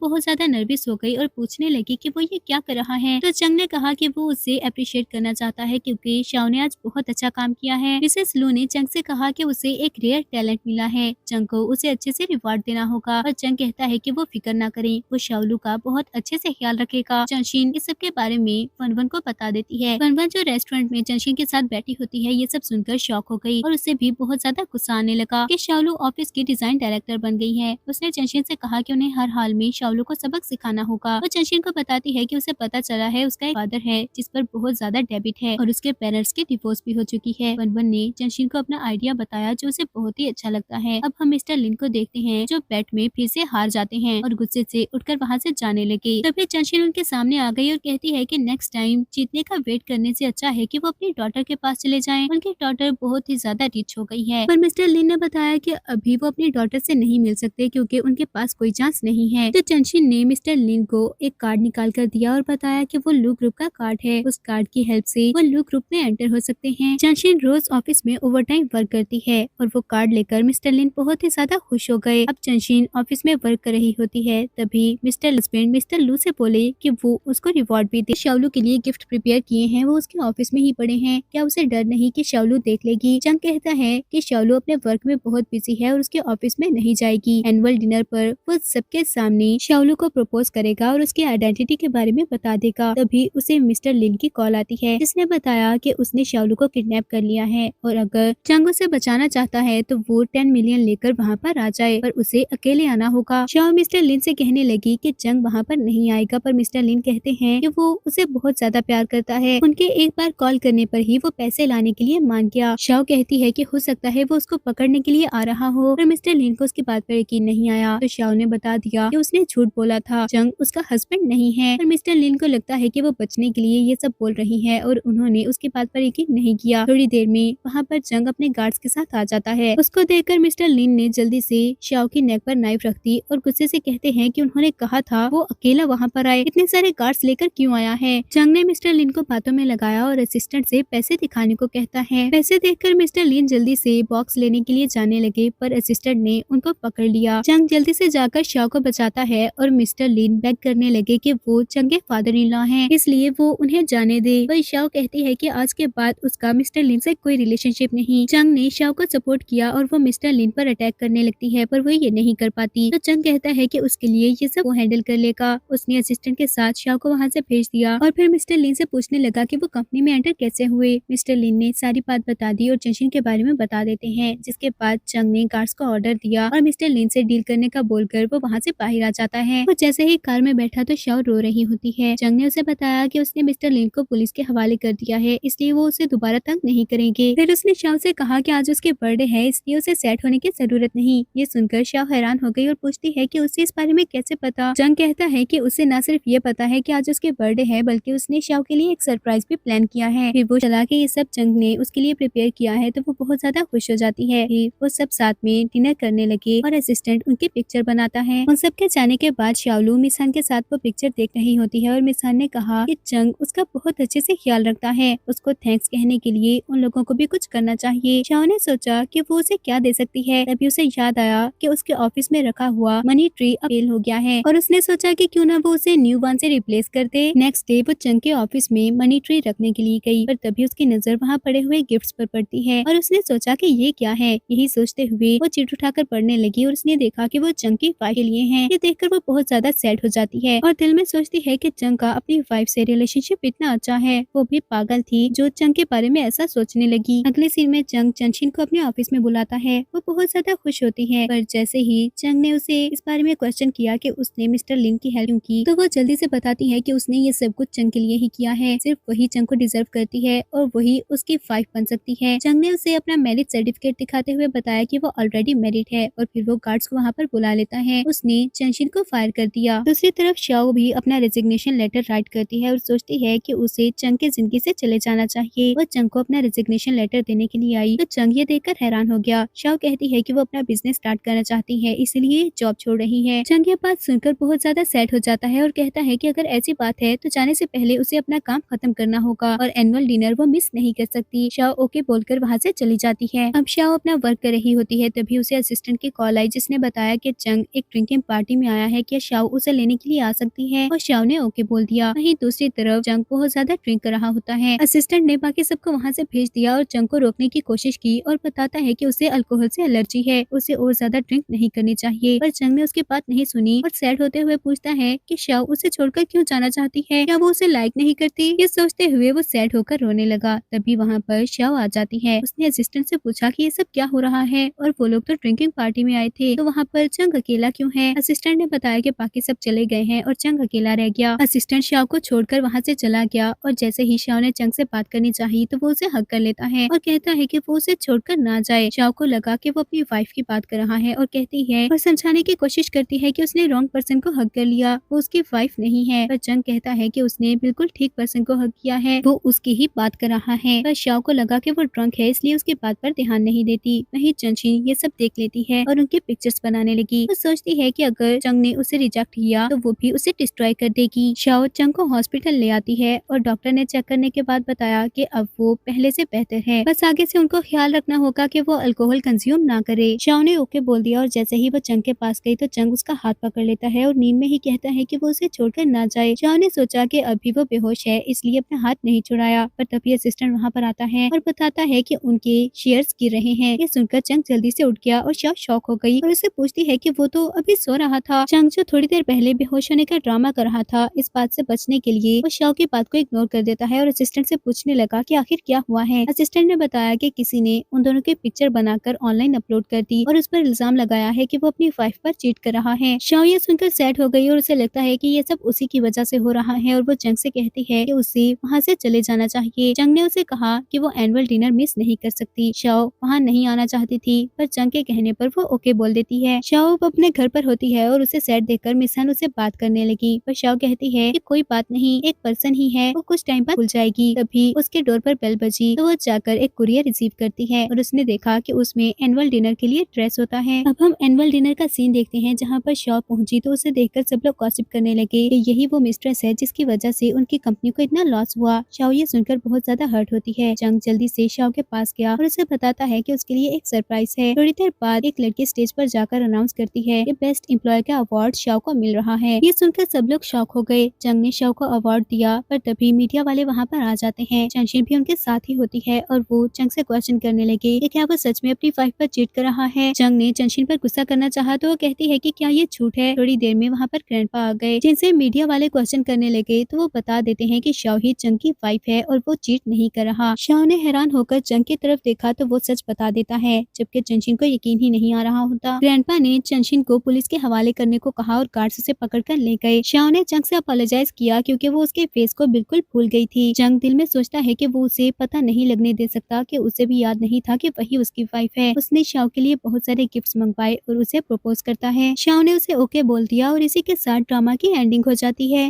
बहुत ज्यादा नर्वस हो गई और पूछने लगी कि वो ये क्या कर रहा है। तो चंग ने कहा कि वो उसे अप्रिशिएट करना चाहता है क्योंकि शाव ने आज बहुत अच्छा काम किया है। मिसेस लू ने चंग से कहा कि उसे एक रेयर टैलेंट मिला है, चंग को उसे अच्छे से रिवॉर्ड देना होगा। और चंग कहता है कि वो फिक्र ना करे, वो शाओलू का बहुत अच्छे से ख्याल रखेगा। चंशिन इस सब के बारे में वनवन को बता देती है। वनवन जो रेस्टोरेंट में चंशिन के साथ बैठी होती है, ये सब सुनकर शॉक हो गई और उसे भी बहुत ज्यादा गुस्सा आने लगा कि शाओलू ऑफिस की डिजाइन डायरेक्टर बन गई है। उसने चंशिन से कहा कि उन्हें हर हाल में शाओलू को सबक सिखाना होगा। वो चंशिन को बताती है कि उसे पता चला है उसका एक फादर है जिस पर बहुत ज्यादा डेबिट है और उसके पेरेंट्स की डिवोर्स भी हो चुकी है। वनवन ने चंशिन को अपना आइडिया बताया जो उसे बहुत ही अच्छा लगता है। अब हम मिस्टर लिन को देखते हैं जो बेट में फिर से हार जाते हैं और गुस्से से उठकर वहाँ से जाने लगे। तभी चंशिन उनके सामने आ गई और कहती है कि नेक्स्ट टाइम जीतने का वेट करने से अच्छा है कि वो अपनी डॉटर के पास चले जाएं। उनकी डॉटर बहुत ही ज्यादा रिच हो गई है, पर मिस्टर लिन ने बताया कि अभी वो अपनी डॉटर से नहीं मिल सकते क्योंकि उनके पास कोई चांस नहीं है। तो चंशिन ने मिस्टर लिन को एक कार्ड निकाल कर दिया और बताया कि वो लू ग्रुप का कार्ड है, उस कार्ड की हेल्प से वो लू ग्रुप में एंटर हो सकते हैं। चंशिन रोज ऑफिस में ओवरटाइम वर्क करती है और वो कार्ड लेकर मिस्टर लिन बहुत ही ज्यादा खुश हो गए। अब चंशिन ऑफिस में वर्क कर रही होती है, तभी मिस्टर हस्बैंड मिस्टर लू से बोले कि वो उसको रिवॉर्ड भी दे। शाओलू के लिए गिफ्ट प्रिपेयर किए हैं, वो उसके ऑफिस में ही पड़े हैं, क्या उसे डर नहीं कि शाओलू देख लेगी। चंग कहता है कि शाओलू अपने वर्क में बहुत बिजी है और उसके ऑफिस में नहीं जाएगी। एनुअल डिनर पर वो सबके सामने शाओलू को प्रपोज करेगा और उसकी आइडेंटिटी के बारे में बता देगा। तभी उसे मिस्टर लिन की कॉल आती है जिसने बताया कि उसने शाओलू को किडनैप कर लिया है और अगर चंग उसे बचाना चाहता है तो वो 10 मिलियन लेकर वहाँ पर आ जाए, पर उसे अकेले आना होगा। शाओ मिस्टर लिन से कहने लगी कि चंग वहाँ पर नहीं आएगा, पर मिस्टर लिन कहते हैं कि वो उसे बहुत ज्यादा प्यार करता है। उनके एक बार कॉल करने पर ही वो पैसे लाने के लिए मान गया। शाओ कहती है कि हो सकता है वो उसको पकड़ने के लिए आ रहा हो, पर मिस्टर लिन को उसकी बात पर यकीन नहीं आया। तो शाओ ने बता दिया कि उसने झूठ बोला था, चंग उसका हस्बैंड नहीं है। पर मिस्टर लिन को लगता है कि वो बचने के लिए ये सब बोल रही है और उन्होंने उसकी बात पर यकीन नहीं किया। थोड़ी देर में वहाँ पर चंग अपने गार्ड्स के साथ आ जाता है। उसको देखकर मिस्टर लिन ने जल्दी से शाओ की नेक पर नाइफ रख दी और गुस्से से कहते हैं कि उन्होंने कहा था वो अकेला वहाँ पर आए, इतने सारे गार्ड्स लेकर क्यों आया है। चंग ने मिस्टर लिन को बातों में लगाया और असिस्टेंट से पैसे दिखाने को कहता है। पैसे देखकर मिस्टर लिन जल्दी से बॉक्स लेने के लिए जाने लगे, पर असिस्टेंट ने उनको पकड़ लिया। चंग जल्दी से जाकर शाओ को बचाता है और मिस्टर लिन बेग करने लगे कि वो चंग के फादर इन लॉ हैं, इसलिए वो उन्हें जाने दे। पर शाओ कहती है कि आज के बाद उसका मिस्टर लिन से कोई रिलेशनशिप नहीं। चंग ने शाओ को सपोर्ट किया और वो मिस्टर लिन पर अटैक करने लगती है, पर वो ये नहीं कर पाती। तो चंग कहता है कि उसके लिए ये सब वो हैंडल कर लेगा। उसने असिस्टेंट के साथ शाओ को वहाँ से भेज दिया और फिर मिस्टर लिन से पूछने लगा कि वो कंपनी में एंटर कैसे हुए। मिस्टर लिन ने सारी बात बता दी और चंशिन के बारे में बता देते हैं, जिसके बाद चंग ने गार्ड्स को ऑर्डर दिया और मिस्टर लिन से डील करने का बोलकर वो वहाँ से बाहर आ जाता है। वो जैसे ही कार में बैठा तो शाओ रो रही होती है। चंग ने उसे बताया कि उसने मिस्टर लिन को पुलिस के हवाले कर दिया है, इसलिए वो उसे दोबारा तंग नहीं करेंगे। फिर उसने शाओ से कहा कि आज उसके बर्थडे है, इसलिए उसे सेट होने की जरूरत नहीं। ये सुनकर शाओ हैरान हो गई और पूछती है कि उसे इस बारे में कैसे पता। चंग कहता है कि उसे न सिर्फ ये पता है कि आज उसके बर्थडे है, बल्कि उसने शाओ के लिए एक सरप्राइज भी प्लान किया है। फिर वो चला के ये सब चंग ने उसके लिए प्रिपेयर किया है, तो वो बहुत ज्यादा खुश हो जाती है। फिर वो सब साथ में डिनर करने लगे और असिस्टेंट उनकी पिक्चर बनाता है। उन सबके जाने के बाद शाओलू मिसान के साथ वो पिक्चर देख रही होती है और मिसान ने कहा कि चंग उसका बहुत अच्छे से ख्याल रखता है, उसको थैंक्स कहने के लिए उन लोगों को भी कुछ करना चाहिए। शाओ ने सोचा कि वो उसे क्या दे सकती है, तभी उसे याद आया कि उसके ऑफिस में रखा हुआ मनी ट्री अब फेल हो गया है और उसने सोचा कि क्यों ना वो उसे न्यू वन से रिप्लेस कर दे। नेक्स्ट डे वो चंग के ऑफिस में मनी ट्री रखने के लिए गई, पर तभी उसकी नजर वहाँ पड़े हुए गिफ्ट्स पर पड़ती है और उसने सोचा कि ये क्या है। यही सोचते हुए वो चिट उठाकर पढ़ने लगी और उसने देखा कि वो चंग की वाइफ के लिए है। ये देखकर वो बहुत ज्यादा सैड हो जाती है और दिल में सोचती है कि चंग का अपनी वाइफ से रिलेशनशिप इतना अच्छा है। वो भी पागल थी जो चंग के बारे में ऐसा सोचने लगी। अगले सीन में चंग चंशिन को अपने ऑफिस में बुलाता है। वो बहुत ज्यादा खुश होती है, पर जैसे ही चंग ने उसे इस बारे में क्वेश्चन किया कि उसने मिस्टर लिन की हेल्प क्यों की, तो वो जल्दी से बताती है कि उसने ये सब कुछ चंग के लिए ही किया है। सिर्फ वही चंग को डिजर्व करती है और वही उसकी वाइफ बन सकती है। चंग ने उसे अपना मैरिज सर्टिफिकेट दिखाते हुए बताया कि वो ऑलरेडी मैरिड है और फिर वो गार्ड्स को वहाँ पर बुला लेता है। उसने चंशिन को फायर कर दिया। दूसरी तरफ शाओ भी अपना रेजिग्नेशन लेटर राइट करती है और सोचती है कि उसे चंग की जिंदगी से चले जाना चाहिए। वो चंग को अपना रेजिग्नेशन लेटर देने के लिए आई तो चंग ये देखकर हैरान हो गया। शाओ कहती है कि वो अपना बिजनेस स्टार्ट करना चाहती है, इसलिए जॉब छोड़ रही है। चंग ये बात सुनकर बहुत ज्यादा सैड हो जाता है और कहता है कि अगर ऐसी बात है तो जाने से पहले उसे अपना काम खत्म करना होगा और एनुअल डिनर वो मिस मिस नहीं कर सकती। शाओ ओके बोलकर वहाँ से चली जाती है। अब शाओ अपना वर्क कर रही होती है, तभी उसे असिस्टेंट की कॉल आई जिसने बताया कि चंग एक ड्रिंकिंग पार्टी में आया है, क्या शाओ उसे लेने के लिए आ सकती है, और शाओ ने ओके बोल दिया। वहीं दूसरी तरफ चंग बहुत ज्यादा ड्रिंक कर रहा होता है। असिस्टेंट ने बाकी सबको वहाँ से भेज दिया और चंग को रोकने की कोशिश की और बताता है कि उसे अल्कोहल से एलर्जी है, उसे और ज्यादा ड्रिंक नहीं करनी चाहिए। पर चंग ने उसकी बात नहीं सुनी और सैड होते हुए पूछता है कि शाओ उसे छोड़कर क्यों जाना चाहती है, क्या वो उसे लाइक नहीं करती। ये सोचते हुए वो सैड होकर रोने लगा। तभी वहाँ पर शाओ आ जाती है। उसने असिस्टेंट से पूछा कि ये सब क्या हो रहा है, और वो लोग तो ड्रिंकिंग पार्टी में आए थे, तो वहाँ पर चंग अकेला क्यों है। असिस्टेंट ने बताया कि बाकी सब चले गए हैं और चंग अकेला रह गया। असिस्टेंट शाओ को छोड़कर वहाँ से चला गया और जैसे ही शाओ ने चंग से बात करनी चाहिए तो वो उसे हक कर लेता है और कहता है कि वो उसे छोड़कर ना जाए। शाओ को लगा कि वो अपनी वाइफ की बात कर रहा है और कहती है और समझाने की कोशिश करती है कि उसने रॉन्ग पर्सन को हक कर लिया, वो उसकी वाइफ नहीं है। पर चंग कहता है कि उसने बिल्कुल ठीक पर्सन को हक किया है, वो उसकी ही बात कर रहा है। पर शाओ को लगा कि वो ड्रंक है, इसलिए उसकी बात पर ध्यान नहीं देती। वहीं चंशिन ये सब देख लेती है और उनके पिक्चर्स बनाने लगी। वो सोचती है कि अगर चंग ने उसे रिजेक्ट किया तो वो भी उसे डिस्ट्रॉय कर देगी। शाओ चंग को हॉस्पिटल ले आती है और डॉक्टर ने चेक करने के बाद बताया कि अब वो पहले से बेहतर है, बस आगे से उनको ख्याल रखना होगा कि वो अल्कोहल कंज्यूम ना करे। शाओ ने ओके बोल दिया और जैसे ही वो चंग के पास गई तो चंग उसका हाथ पकड़ लेता है और नींद में ही कहता है कि वो उसे छोड़कर ना जाए। शाओ ने सोचा कि अभी वो बेहोश है, इसलिए अपना हाथ नहीं छुड़ाया। पर तभी असिस्टेंट वहाँ पर आता है और बताता है कि उनके शेयर्स गिर रहे हैं। ये सुनकर चंग जल्दी से उठ गया और शाओ शॉक हो गई और उसे पूछती है कि वो तो अभी सो रहा था। चंग जो थोड़ी देर पहले बेहोश होने का ड्रामा कर रहा था, इस बात से बचने के लिए वो शाओ की बात को इग्नोर कर देता है और असिस्टेंट से पूछने लगा कि आखिर क्या हुआ है। असिस्टेंट ने बताया कि किसी ने उन दोनों की पिक्चर बनाकर ऑनलाइन अपलोड कर दी और उस पर इल्जाम लगाया है कि वो अपनी वाइफ पर चीट कर रहा है। शाओ ये सुनकर सैड हो गई और उसे लगता है कि ये सब उसी की वजह से हो रहा है और वो चंग से कहती है कि उसे वहाँ से चले जाना चाहिए। चंग ने उसे कहा कि वो एनुअल डिनर मिस नहीं कर सकती। शाओ वहाँ नहीं आना चाहती थी, पर चंग के कहने पर वो ओके बोल देती है। शाओ अब अपने घर पर होती है और उसे सैड देखकर मिसान उसे बात करने लगी, पर शाओ कहती है कि कोई बात नहीं, एक पर्सन ही है, वो कुछ टाइम बाद भूल जाएगी। तभी उसके डोर पर बेल बजी तो वो जाकर एक कुरियर रिसीव करती है और उसने देखा कि उसमें एनुअल डिनर के लिए ड्रेस होता है। अब हम एनुअल डिनर का सीन देखते हैं जहाँ पर शाओ पहुंची तो उसे देखकर सब लोग गॉसिप करने लगे कि यही वो मिस्ट्रेस है जिसकी वजह से उनकी कंपनी को इतना लॉस हुआ। शाओ ये सुनकर बहुत ज्यादा हर्ट होती है। चंग जल्दी से शाओ के पास गया और उसे बताता है कि उसके लिए एक सरप्राइज है। थोड़ी देर बाद एक लड़की स्टेज पर जाकर अनाउंस करती है कि बेस्ट एम्प्लॉय का अवार्ड शाओ को मिल रहा है। ये सुनकर सब लोग शॉक हो गए। चंग ने शाओ को अवार्ड दिया, पर तभी मीडिया वाले वहाँ पर आ जाते हैं। चंशिन भी उनके साथ ही होती है और वो चंग से क्वेश्चन करने लगे कि क्या वो सच में अपनी वाइफ पर चीट कर रहा है। चंग ने चंशिन पर गुस्सा करना चाहा तो वो कहती है कि क्या ये झूठ है। थोड़ी देर में वहाँ पर ग्रैंडपा आ गए जिनसे मीडिया वाले क्वेश्चन करने लगे तो वो बता देते हैं कि शाओ ही चंग की वाइफ है और वो चीट नहीं कर रहा। शाओ ने हैरान होकर चंग की तरफ देखा तो वो सच बता देता है, जबकि चंशिन को यकीन ही नहीं आ रहा होता। ग्रैंडपा ने चंशिन को पुलिस के हवाले करने को कहा और गार्ड्स उसे पकड़कर ले गए। शाओ ने चंग से अपोलोजाइज किया क्योंकि वो उसके फेस को बिल्कुल भूल गई थी। चंग दिल में सोचता है कि वो उसे पता नहीं लगने दे सकता कि उसे भी याद नहीं था कि वही उसकी वाइफ है। उसने शाओ के लिए बहुत सारे गिफ्ट्स मंगवाए और उसे प्रपोज करता है। शाओ ने उसे ओके बोल दिया और इसी के साथ ड्रामा की एंडिंग हो जाती है।